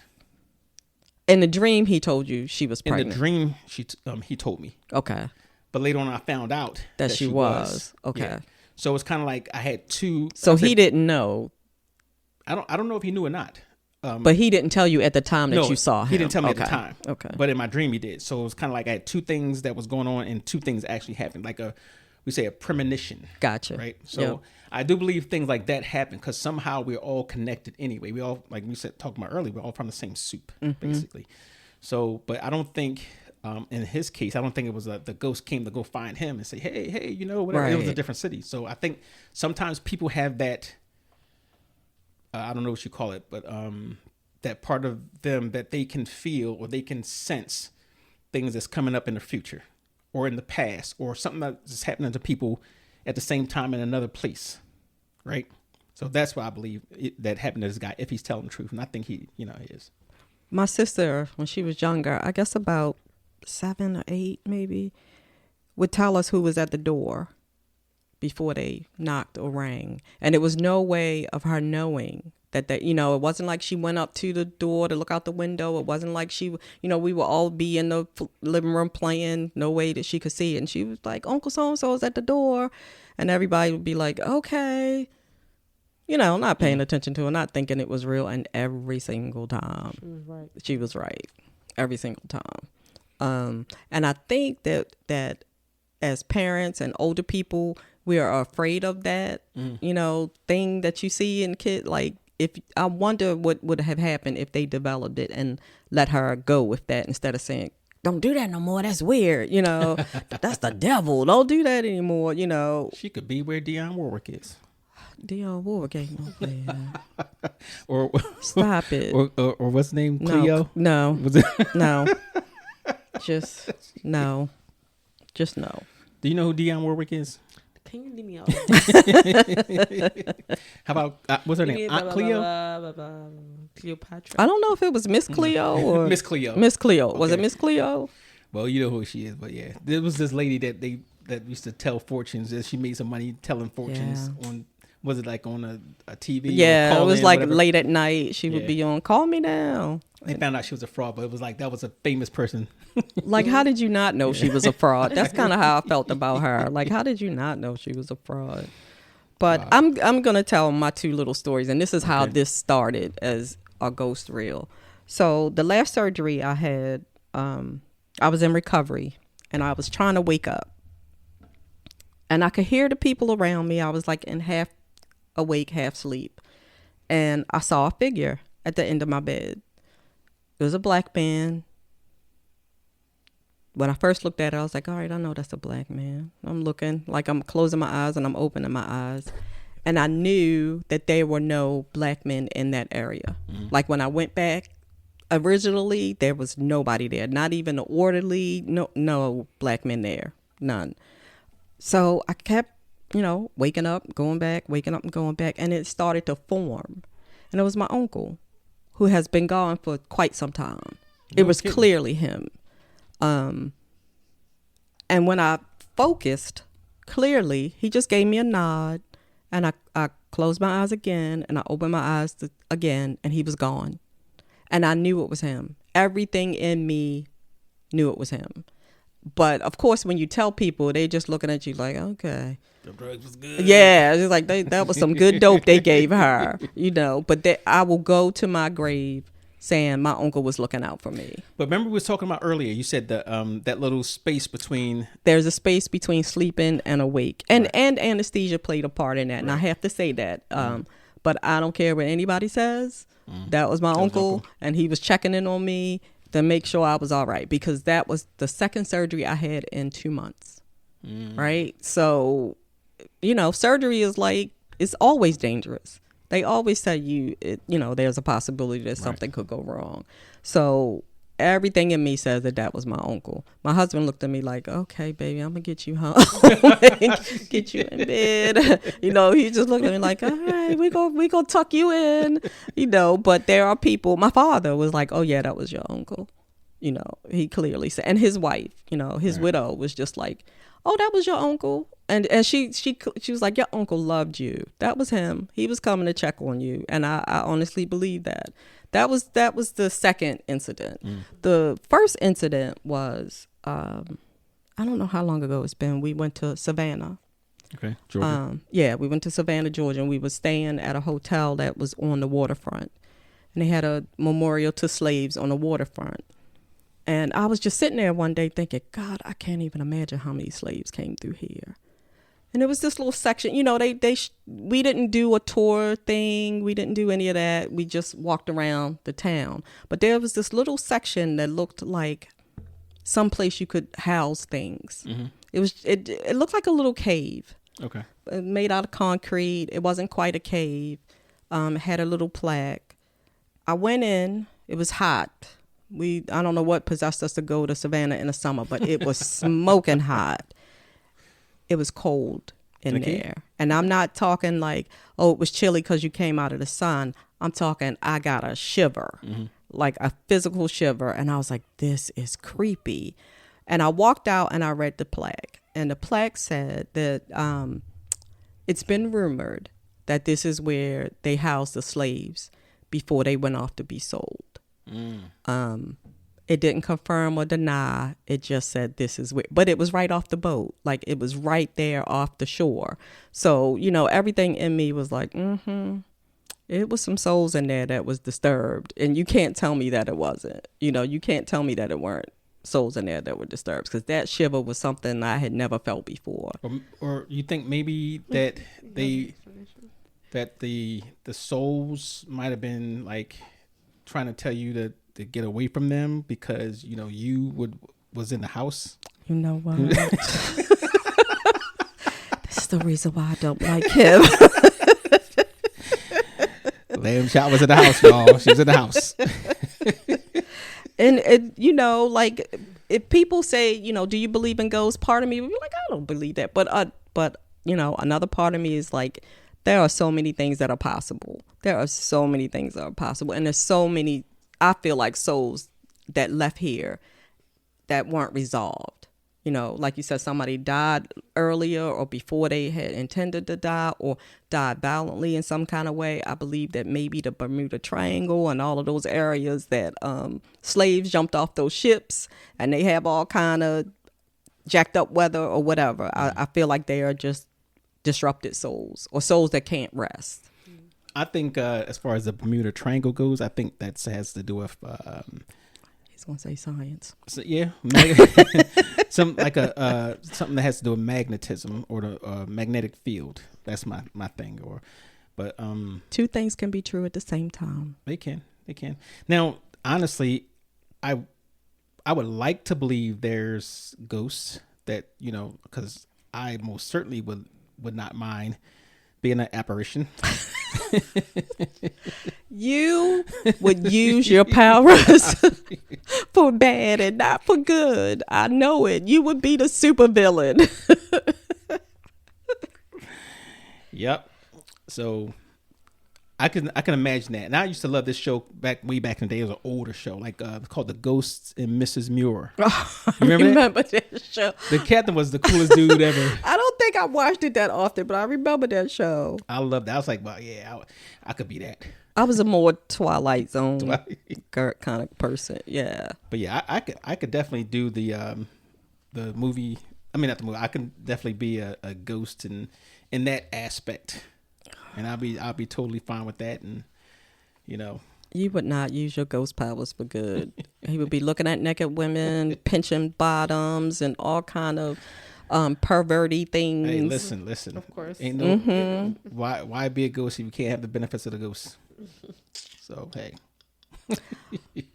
In the dream, he told you she was pregnant. In the dream, he told me. Okay. But later on, I found out that she was. Okay. Yeah. So it's kind of like I had two. So he didn't know. I don't know if he knew or not. But he didn't tell you at the time that you saw him. He didn't tell me at the time. Okay. But in my dream, he did. So it was kind of like I had two things that was going on, and two things actually happened. Like we say a premonition. Gotcha. Right. So I do believe things like that happen because somehow we're all connected anyway. We all, like we said, talking about earlier, we're all from the same soup, basically. So, but I don't think, in his case, I don't think it was the ghost came to go find him and say, hey, whatever. Right. It was a different city. So I think sometimes people have that, I don't know what you call it, but that part of them that they can feel or they can sense things that's coming up in the future or in the past or something that's happening to people at the same time in another place. Right. So that's why I believe that happened to this guy, if he's telling the truth. And I think he is. My sister, when she was younger, I guess about 7 or 8 maybe, would tell us who was at the door before they knocked or rang. And it was no way of her knowing that it wasn't like she went up to the door to look out the window. It wasn't like she, we would all be in the living room playing, no way that she could see it. And she was like, Uncle so-and-so is at the door. And everybody would be like, okay. Not paying attention to it, not thinking it was real. And every single time she was right. Every single time. And I think that as parents and older people, we are afraid of that, thing that you see in kids. Like, I wonder what would have happened if they developed it and let her go with that instead of saying, don't do that no more. That's weird. That's the devil. Don't do that anymore. She could be where Dionne Warwick is. Dionne Warwick ain't no player. Or stop it. Or what's his name? Cleo? No. Was it? No. Just no. Just no. Do you know who Dionne Warwick is? Can you leave me out? How about what's her name? Aunt Cleo. Cleopatra. I don't know if it was Miss Cleo or Miss Cleo. Miss Cleo. Was it Okay. Miss Cleo? Well, you know who she is, but yeah, there was this lady that used to tell fortunes. That she made some money telling fortunes on. Was it like on a TV? Yeah, or it was call-in, like whatever? late at night. She would Yeah. be on Call Me Now. They found out she was a fraud, but it was like that was a famous person. Like, how did you not know she was a fraud? That's kind of how I felt about her. Like, how did you not know she was a fraud? But Wow. I'm gonna tell my two little stories, and this is how Okay. this started as a ghost reel. So the last surgery I had, I was in recovery, and I was trying to wake up, and I could hear the people around me. I was like in half awake, half sleep, and I saw a figure at the end of my bed. It was a black man. When I first looked at it, I was like, all right, I know that's a black man. I'm looking, like I'm closing my eyes and I'm opening my eyes. And I knew that there were no black men in that area. Like when I went back, originally, there was nobody there. Not even an orderly, no black men there. None. So I kept, waking up, going back, waking up and going back. And it started to form. And it was my uncle, who has been gone for quite some time. It was kidding. clearly him. And when I focused clearly, he just gave me a nod, and I closed my eyes again, and I opened my eyes again, and he was gone. And I knew it was him. Everything in me knew it was him. But of course, when you tell people, they just looking at you like, okay. The drugs was good. Yeah, it's just like that was some good dope they gave her, But I will go to my grave saying my uncle was looking out for me. But remember we was talking about earlier. You said that little space between. There's a space between sleeping and awake, and anesthesia played a part in that. And I have to say that. But I don't care what anybody says. That was my uncle, and he was checking in on me to make sure I was all right, because that was the second surgery I had in 2 months. Right. So, surgery is it's always dangerous. They always tell you, there's a possibility that something could go wrong. So everything in me says that was my uncle. My husband looked at me like, okay, baby, I'm going to get you home, get you in bed. He just looked at me like, all right, we go tuck you in, but there are people. My father was like, oh, yeah, that was your uncle. He clearly said, and his wife, his widow was just like, oh, that was your uncle. And she was like, your uncle loved you. That was him. He was coming to check on you. And I honestly believe that. That was the second incident. The first incident was, I don't know how long ago it's been. We went to Savannah. Okay, Georgia. We went to Savannah, Georgia, and we were staying at a hotel that was on the waterfront. And they had a memorial to slaves on the waterfront. And I was just sitting there one day thinking, God, I can't even imagine how many slaves came through here. And it was this little section, we didn't do a tour thing. We didn't do any of that. We just walked around the town. But there was this little section that looked like someplace you could house things. It looked like a little cave. Okay. Made out of concrete. It wasn't quite a cave. It had a little plaque. I went in. It was hot. I don't know what possessed us to go to Savannah in the summer, but it was smoking hot. It was cold in there. And I'm not talking like, oh, it was chilly because you came out of the sun. I'm talking, I got a shiver, like a physical shiver. And I was like, this is creepy. And I walked out and I read the plaque. And the plaque said that it's been rumored that this is where they housed the slaves before they went off to be sold. It didn't confirm or deny. It just said this is where, but it was right off the boat. Like it was right there off the shore. So, everything in me was like, it was some souls in there that was disturbed. And you can't tell me that it wasn't. You can't tell me that it weren't souls in there that were disturbed, because that shiver was something I had never felt before. Or you think maybe that the souls might have been like trying to tell you to get away from them because you was in the house. You know what? That's the reason why I don't like him. Lamb Chop was in the house, y'all. She was in the house. And if people say, do you believe in ghosts? Part of me would be like, I don't believe that. But another part of me is like, there are so many things that are possible. There are so many things that are possible. And there's so many, I feel like, souls that left here that weren't resolved. Like you said, somebody died earlier or before they had intended to die, or died violently in some kind of way. I believe that maybe the Bermuda Triangle and all of those areas that slaves jumped off those ships, and they have all kind of jacked up weather or whatever. I feel like they are just disrupted souls, or souls that can't rest. I think as far as the Bermuda Triangle goes, I think that has to do with He's gonna say science. so, yeah, something that has to do with magnetism or the magnetic field. That's my thing. But two things can be true at the same time. they can. Now, honestly, I would like to believe there's ghosts that, because I most certainly would not mind being an apparition. You would use your powers for bad and not for good. I know it. You would be the supervillain. Yep. So I can imagine that. And I used to love this show way back in the day. It was an older show, like called The Ghosts and Mrs. Muir. Remember that show? The captain was the coolest dude ever. I don't think I watched it that often, but I remember that show. I loved that. I was like, well, yeah, I could be that. I was a more Twilight Zone kind of person. Yeah. But yeah, I could definitely do the movie. I mean, not the movie. I can definitely be a ghost in that aspect, and I'll be totally fine with that. And You would not use your ghost powers for good. He would be looking at naked women, pinching bottoms, and all kind of perverty things. hey, listen. Of course. Ain't no why be a ghost if you can't have the benefits of the ghost? So hey.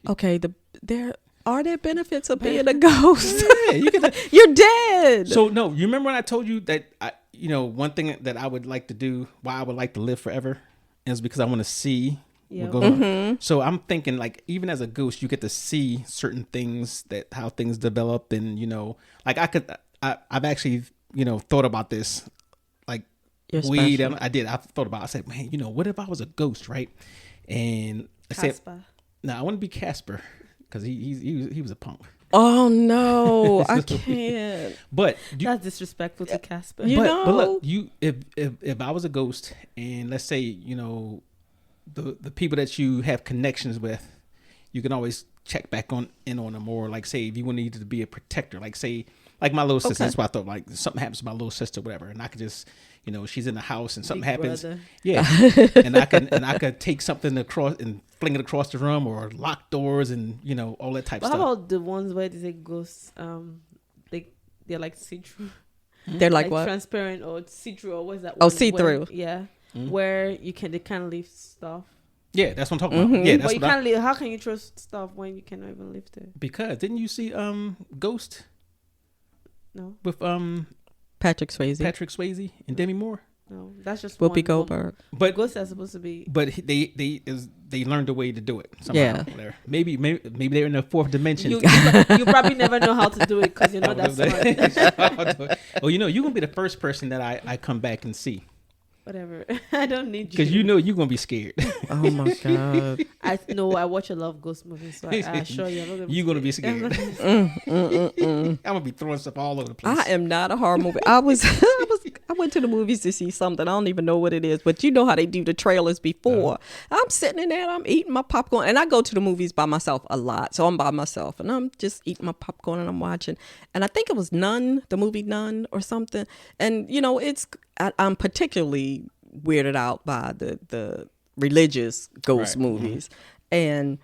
Okay, there are benefits of being a ghost. Yeah, you can. You're dead. So no, you remember when I told you that one thing that I would like to do, why I would like to live forever, is because I want to see what goes on. So I'm thinking, like, even as a ghost, you get to see certain things, that how things develop, and like I've actually thought about this, like You're weed. special. I thought about. I said, man, what if I was a ghost, right? And I said, Casper. no, I want to be Casper because he was a punk. Oh no, I can't. But That's disrespectful to Casper. but look, if I was a ghost, and let's say the people that you have connections with, you can always check back on them, or like say if you needed to be a protector, like say like my little sister. Okay. That's why I thought, like, something happens to my little sister, whatever, and I could just she's in the house and something Big happens, brother. yeah, and I could take something across and fling it across the room, or lock doors, and all that type But of how stuff. about the ones where they say ghosts? They're like see-through. They're like what? Transparent or see-through, or what's that? Oh, one? see-through. Where, yeah, where they can't lift stuff. Yeah, that's what I'm talking about. Yeah, that's But you what can't lift. How can you trust stuff when you cannot even lift it? because didn't you see Ghost No, with Patrick Swayze. Patrick Swayze and Demi Moore? no, that's just Whoopi one Goldberg. But Ghosts are supposed to be. they learned a way to do it somehow. Yeah. Whatever. Maybe they're in the fourth dimension. You probably never know how to do it because you're not that smart. Well, you're gonna be the first person that I come back and see, Whatever. I don't need you. because you're gonna be scared. Oh my god. I watch a lot of ghost movies, so I assure you, I'm not You're gonna be scared. I'm I'm gonna be throwing stuff all over the place. I am not a horror movie. I went to the movies to see something. I don't even know what it is, but you know how they do the trailers before. I'm sitting in there and I'm eating my popcorn, and I go to the movies by myself a lot. So I'm by myself and I'm just eating my popcorn and I'm watching. And I think it was Nun, the movie Nun or something. And I'm particularly weirded out by the religious ghost Right. movies. And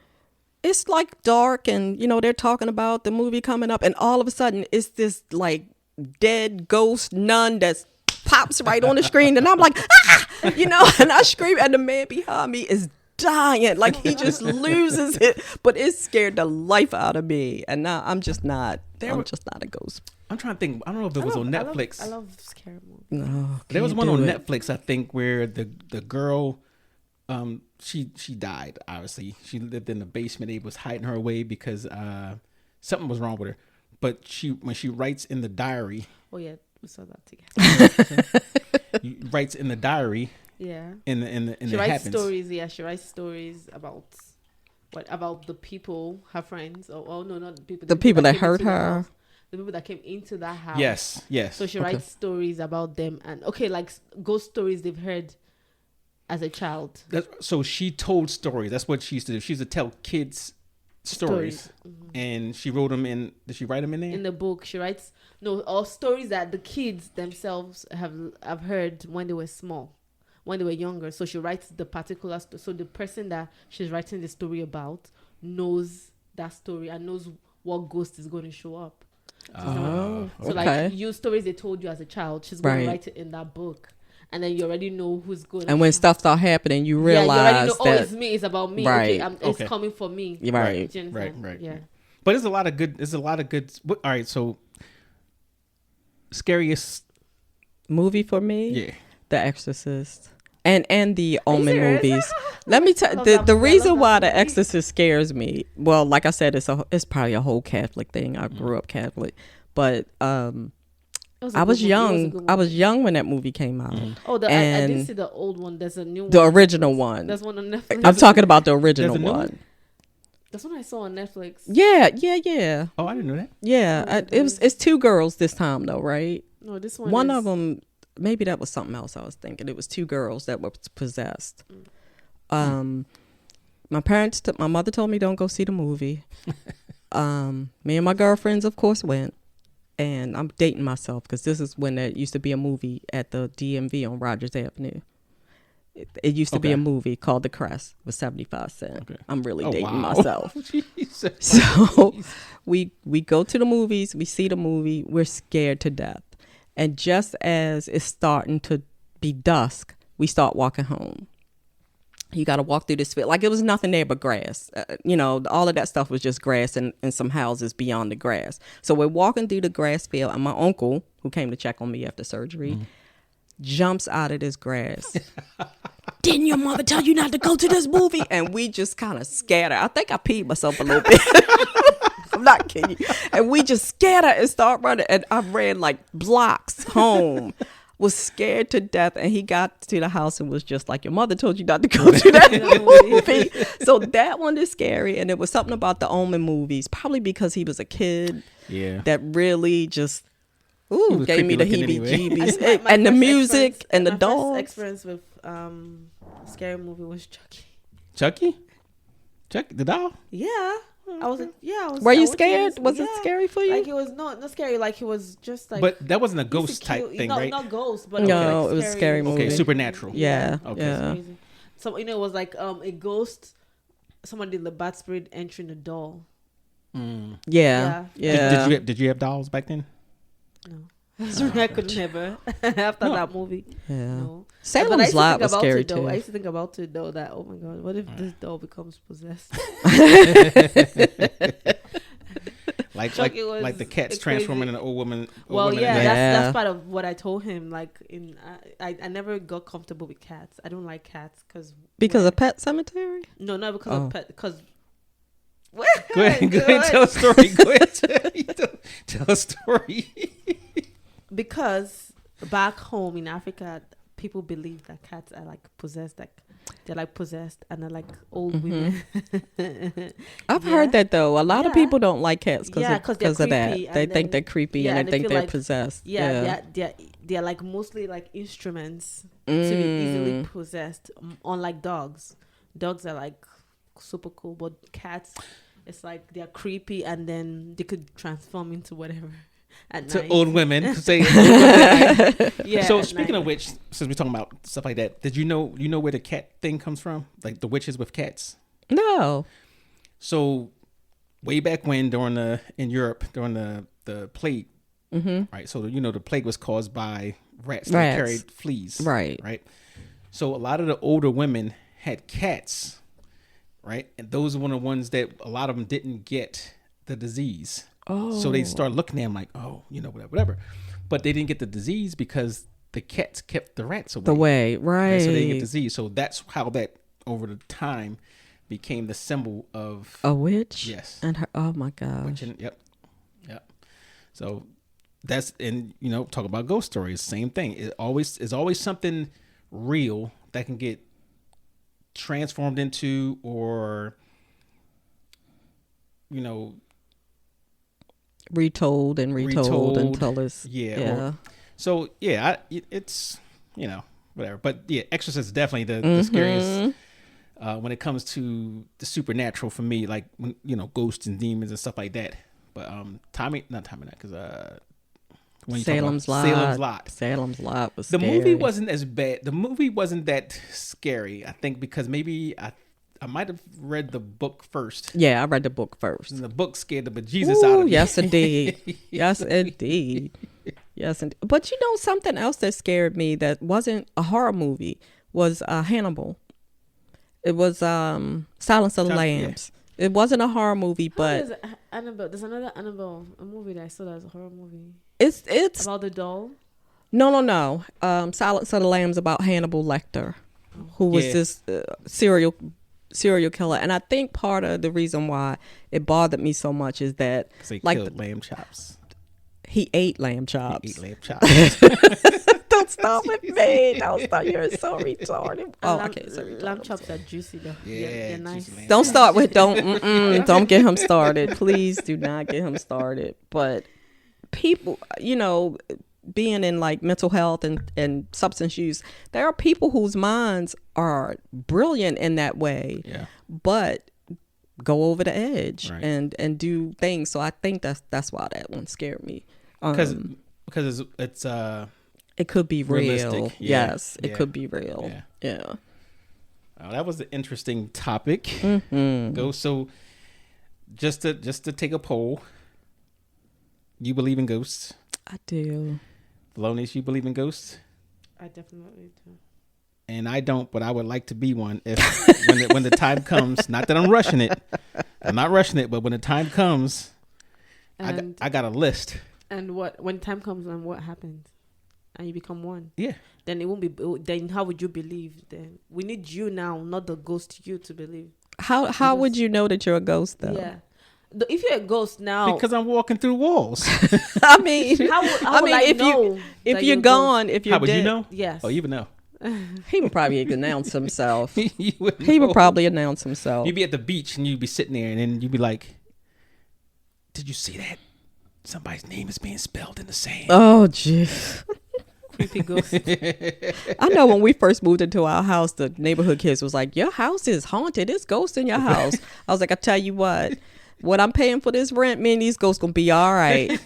it's like dark, and they're talking about the movie coming up, and all of a sudden it's this like dead ghost nun that pops right on the screen, and I'm like, and I scream, and the man behind me is dying, like he just loses it. But it scared the life out of me, and now I'm just not a ghost. I'm trying to think. I don't know if it was on Netflix. I love scary movies. No, There was can't one do on it. Netflix, I think, where the girl, she died. Obviously, she lived in the basement. They was hiding her away because something was wrong with her. But when she writes in the diary, Oh yeah, We saw that together. He writes in the diary. Yeah. In She the writes happens. stories. Yeah, she writes stories about the people, her friends. Oh no, not the people. The people that came hurt into the her. house. The people that came into that house. Yes. So she Okay. writes stories about them and like ghost stories they've heard as a child. So she told stories. That's what she used to do. She used to tell kids stories. Mm-hmm. And she wrote them in. Did she write them in there? In the book, she writes or stories that the kids themselves have heard when they were small, when they were younger. So she writes the particular so the person that she's writing the story about knows that story and knows what ghost is going to show up. So okay. like stories they told you as a child, she's going Right. to write it in that book, and then you already know who's going. And when stuff start happening, you realize you already know, that it's me. It's about me. Right. Okay, it's Okay. coming for me. right. Do you understand? Right. Yeah. But there's a lot of good. All right. So scariest. Movie for me, Yeah. The Exorcist. And the Omen serious? movies. Let me tell love that the movie. I reason love why that The movie. Exorcist scares me. Well, like I said, it's probably a whole Catholic thing. I grew up Catholic, but I was young. I was young when that movie came out. Oh, I and did see the old one. There's a new one. The original one. There's one on Netflix. I'm talking about the original There's a new one. one? That's one I saw on Netflix. Yeah. Oh, I didn't know that. Yeah, it's two girls this time though, right? No, this one. One of them, maybe that was something else I was thinking. It was two girls that were possessed. My mother told me don't go see the movie. Me and my girlfriends, of course, went. And I'm dating myself because this is when there used to be a movie at the DMV on Rogers Avenue. It used to be a movie called The Crest with 75 cents. Okay. I'm really Oh, dating wow. myself. Jesus. So we go to the movies, we see the movie, we're scared to death. And just as it's starting to be dusk, we start walking home. You got to walk through this field. Like it was nothing there but grass. All of that stuff was just grass and some houses beyond the grass. So we're walking through the grass field and my uncle, who came to check on me after surgery, jumps out of this grass. Didn't your mother tell you not to go to this movie? And we just kind of scatter. I think I peed myself a little bit. I'm not kidding you. And we just scatter and start running. And I ran like blocks home. Was scared to death. And he got to the house and was just like, your mother told you not to go to that movie. So that one is scary. And it was something about the Omen movies, probably because he was a kid. Yeah. That really just was gave me the creepy looking heebie-jeebies. My And the first music and the my dogs. first experience with scary movie was Chucky. Chucky? The doll? Yeah. I was. Were you I went to scared? this- Was it yeah. scary for you? Like it was not scary. Like it was just like. But that wasn't a used ghost to kill- type thing, no, right? Not ghost, but No, like it was a scary movie. Okay, supernatural. Yeah. Okay. Yeah. Crazy. So it was like a ghost. Somebody, the bad spirit entering the doll. Yeah. Yeah. Did you have dolls back then? No. I could never after that movie. Yeah. No. Salem's But I used to Lot think was about scary it, though. too. I used to think about it though that, oh my god, what if this doll becomes possessed? Like Chucky was like the cat's crazy. transforming into an old woman. Well, woman yeah, in Yeah. that's part of what I told him. Like I never got comfortable with cats. I don't like cats Because of Pet Cemetery? no, not because of pet. Because Go ahead, tell a story. Go ahead, tell a story. because back home in Africa, people believe that cats are like possessed, like they're like possessed and they're like old women. I've heard that though. A lot of Yeah. people don't like cats because Yeah, 'cause they're of that. creepy They and think then- they're creepy yeah, and and they they think feel they're like- possessed. Yeah, they're like mostly like instruments to be easily possessed. Unlike dogs, dogs are like super cool, but cats, it's like they're creepy and then they could transform into whatever at To night. old women. Say, Yeah. so at speaking night. of which, since we're talking about stuff like that, did you know where the cat thing comes from? Like the witches with cats. No. So way back when in Europe during the plague, right? So the plague was caused by rats that Rats. carried fleas, Right. Right. So a lot of the older women had cats, right? And those were the ones that a lot of them didn't get the disease. Oh. So they start looking at them like, oh, whatever. But they didn't get the disease because the cats kept the rats away. Right. So they didn't get disease. So that's how that over the time became the symbol of A witch? Yes. And her, oh my God. witch. Yep. So that's, and talk about ghost stories, same thing. It's always something real that can get transformed into, or retold until it's it's whatever. But yeah, Exorcist is definitely the scariest when it comes to the supernatural for me, like when ghosts and demons and stuff like that. But because Salem's Lot was the scary. movie wasn't as bad. The movie wasn't that scary, I think, because maybe I might have read the book first. Yeah, I read the book first. And the book scared the bejesus out of me. Yes, indeed. Yes, indeed. Yes, indeed. But something else that scared me that wasn't a horror movie was Hannibal. It was Silence of the Lambs. It wasn't a horror movie, but Annabelle. There's another Annabelle, a movie that I saw that's a horror movie. It's about the doll. No. Silence of the Lambs about Hannibal Lecter, who was this serial killer, and I think part of the reason why it bothered me so much is that killed lamb chops. He ate lamb chops. Don't stop with me. Don't stop. You're so retarded. Lamb chops are juicy though. Yeah, they're nice. Don't start with don't get him started. Please do not get him started. But people, being in like mental health and substance use, there are people whose minds are brilliant in that way, but go over the edge and do things. So I think that's why that one scared me. Because it's it could be realistic. Real. Yes, it could be real. Yeah. That was an interesting topic. So just to take a poll, you believe in ghosts? I do. Felonious, you believe in ghosts? I definitely do. And I don't, but I would like to be one if when the time comes. Not that I'm rushing it. I'm not rushing it, but when the time comes, I got a list. And when time comes and what happens? And you become one. Yeah. Then it won't be. Then how would you believe? Then we need you now, not the ghost. You to believe. How would you know that you're a ghost though? Yeah. If you're a ghost now, because I'm walking through walls. I mean, how would I know if you're gone, if you're how would dead? You know? Yes. Oh, you would know. He would probably announce himself. He would probably announce himself. You'd be at the beach and you'd be sitting there, and then you'd be like, "Did you see that? Somebody's name is being spelled in the sand." Oh, jeez. Creepy ghost. I know when we first moved into our house, the neighborhood kids was like, "Your house is haunted. There's ghosts in your house." I was like, "I tell you what I'm paying for this rent, me and these ghosts gonna be all right.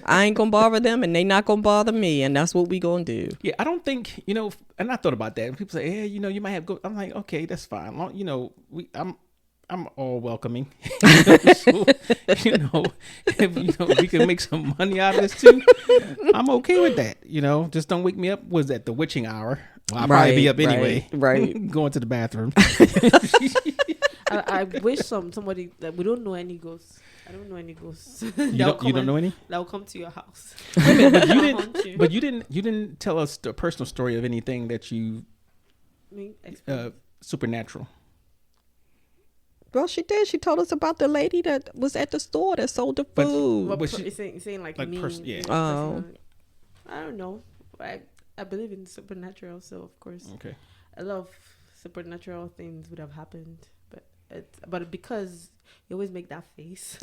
I ain't gonna bother them, and they not gonna bother me, and that's what we gonna do." Yeah, I don't think and I thought about that. People say, "Hey, you might have ghosts." I'm like, okay, that's fine. I'm all welcoming. So, if we can make some money out of this too, I'm okay with that. Just don't wake me up. Was that the witching hour? Well, I'll probably be up anyway. Right. Going to the bathroom. I wish somebody that we don't know any ghosts. I don't know any ghosts. You don't know any? That will come to your house. But you didn't tell us the personal story of anything that you supernatural. Well, she did. She told us about the lady that was at the store that sold the food. Saying like me. Oh. I don't know. I believe in supernatural, so of course, okay, a lot of supernatural things would have happened, but because you always make that face.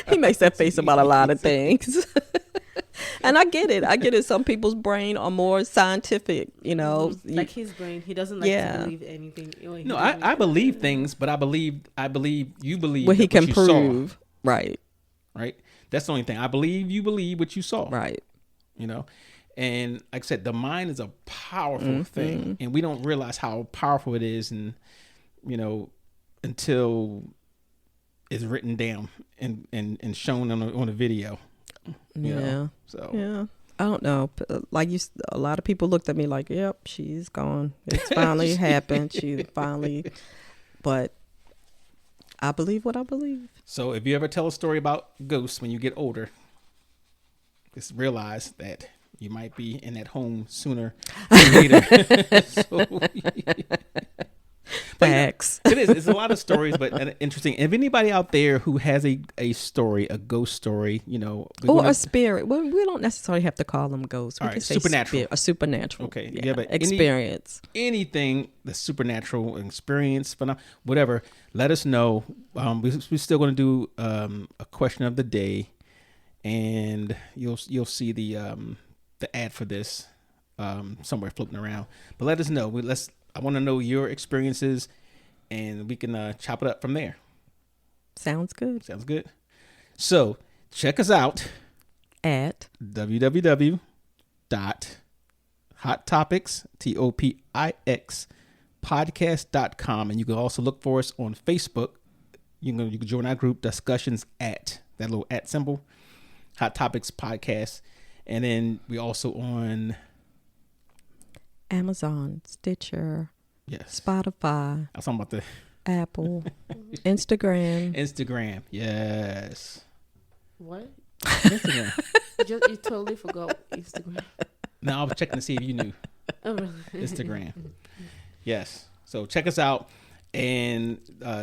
He makes that face about a lot of things. And I get it. Some people's brain are more scientific, Like his brain, he doesn't like to believe anything. No, I believe things, but I believe you believe what he can you prove. Saw. Right. That's the only thing. I believe you believe what you saw. Right. And like I said, the mind is a powerful thing, and we don't realize how powerful it is, and until it's written down and shown on a video. So I don't know. Like a lot of people looked at me like, "Yep, she's gone. It's finally happened. She finally." But I believe what I believe. So if you ever tell a story about ghosts when you get older, just realize that you might be in that home sooner than later. Facts. It is. It's a lot of stories, but interesting. If anybody out there who has a story, a ghost story, Or a spirit. Well, we don't necessarily have to call them ghosts. We All right, can say supernatural. A supernatural. Okay. Yeah, but experience. anything that's supernatural experience, whatever. Let us know. We're still going to do a question of the day, and you'll see the ad for this somewhere floating around. But let us know. I want to know your experiences, and we can chop it up from there. Sounds good. Sounds good. So check us out At www.hottopix podcast.com, and you can also look for us on Facebook. You can join our group discussions at that little @ symbol, Hot Topics Podcast, and then we also on Amazon, Stitcher, yes, Spotify, I was talking about the Apple, Instagram. Instagram. Yes, What? Instagram. You totally forgot Instagram. No, I was checking to see if you knew. Oh, really? Instagram. Yes. So check us out. And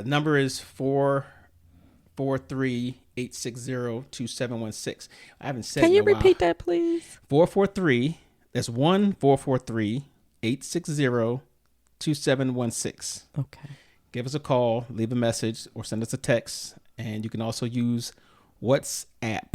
number is 443-860-2716. I haven't said Can you in a while. repeat that, please? 443. That's 1-443-860-2716. Okay. Give us a call, leave a message, or send us a text. And you can also use WhatsApp.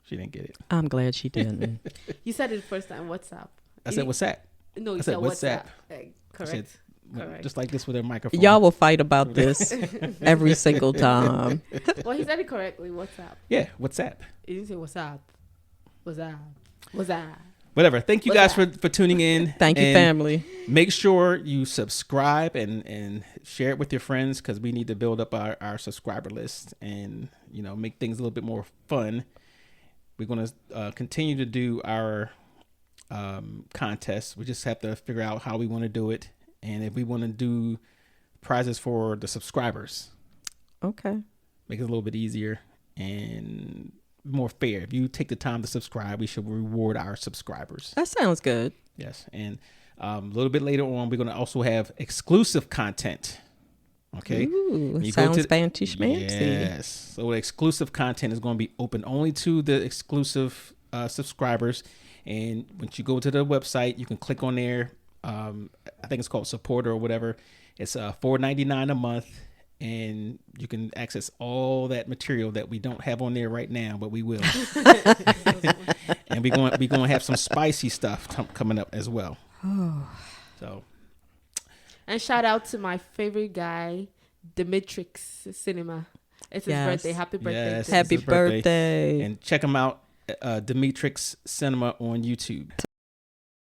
She didn't get it. I'm glad she didn't. You said it the first time. WhatsApp. I said WhatsApp. No, you I said said WhatsApp. WhatsApp. Correct. Correct. Just like this with a microphone. Y'all will fight about this every single time. Well, he said it correctly. WhatsApp. Yeah, WhatsApp. He didn't say WhatsApp. WhatsApp. Whatever. Thank you guys for tuning in. Thank you, And family. Make sure you subscribe and share it with your friends, because we need to build up our subscriber list and make things a little bit more fun. We're going to continue to do our contests. We just have to figure out how we want to do it, and if we want to do prizes for the subscribers. Okay. Make it a little bit easier and more fair. If you take the time to subscribe, we should reward our subscribers. That sounds good. Yes. And a little bit later on, we're going to also have exclusive content. Okay. Ooh, You sounds fancy schmancy. Yes. So the exclusive content is going to be open only to the exclusive subscribers. And once you go to the website, you can click on there. I think it's called Supporter or whatever. It's $4.99 a month. And you can access all that material that we don't have on there right now, but we will. And we're going to have some spicy stuff coming up as well. So. And shout out to my favorite guy, Dimitrix Cinema. It's his birthday. Happy birthday. Yes, Happy birthday. And check him out, Dimitrix Cinema on YouTube.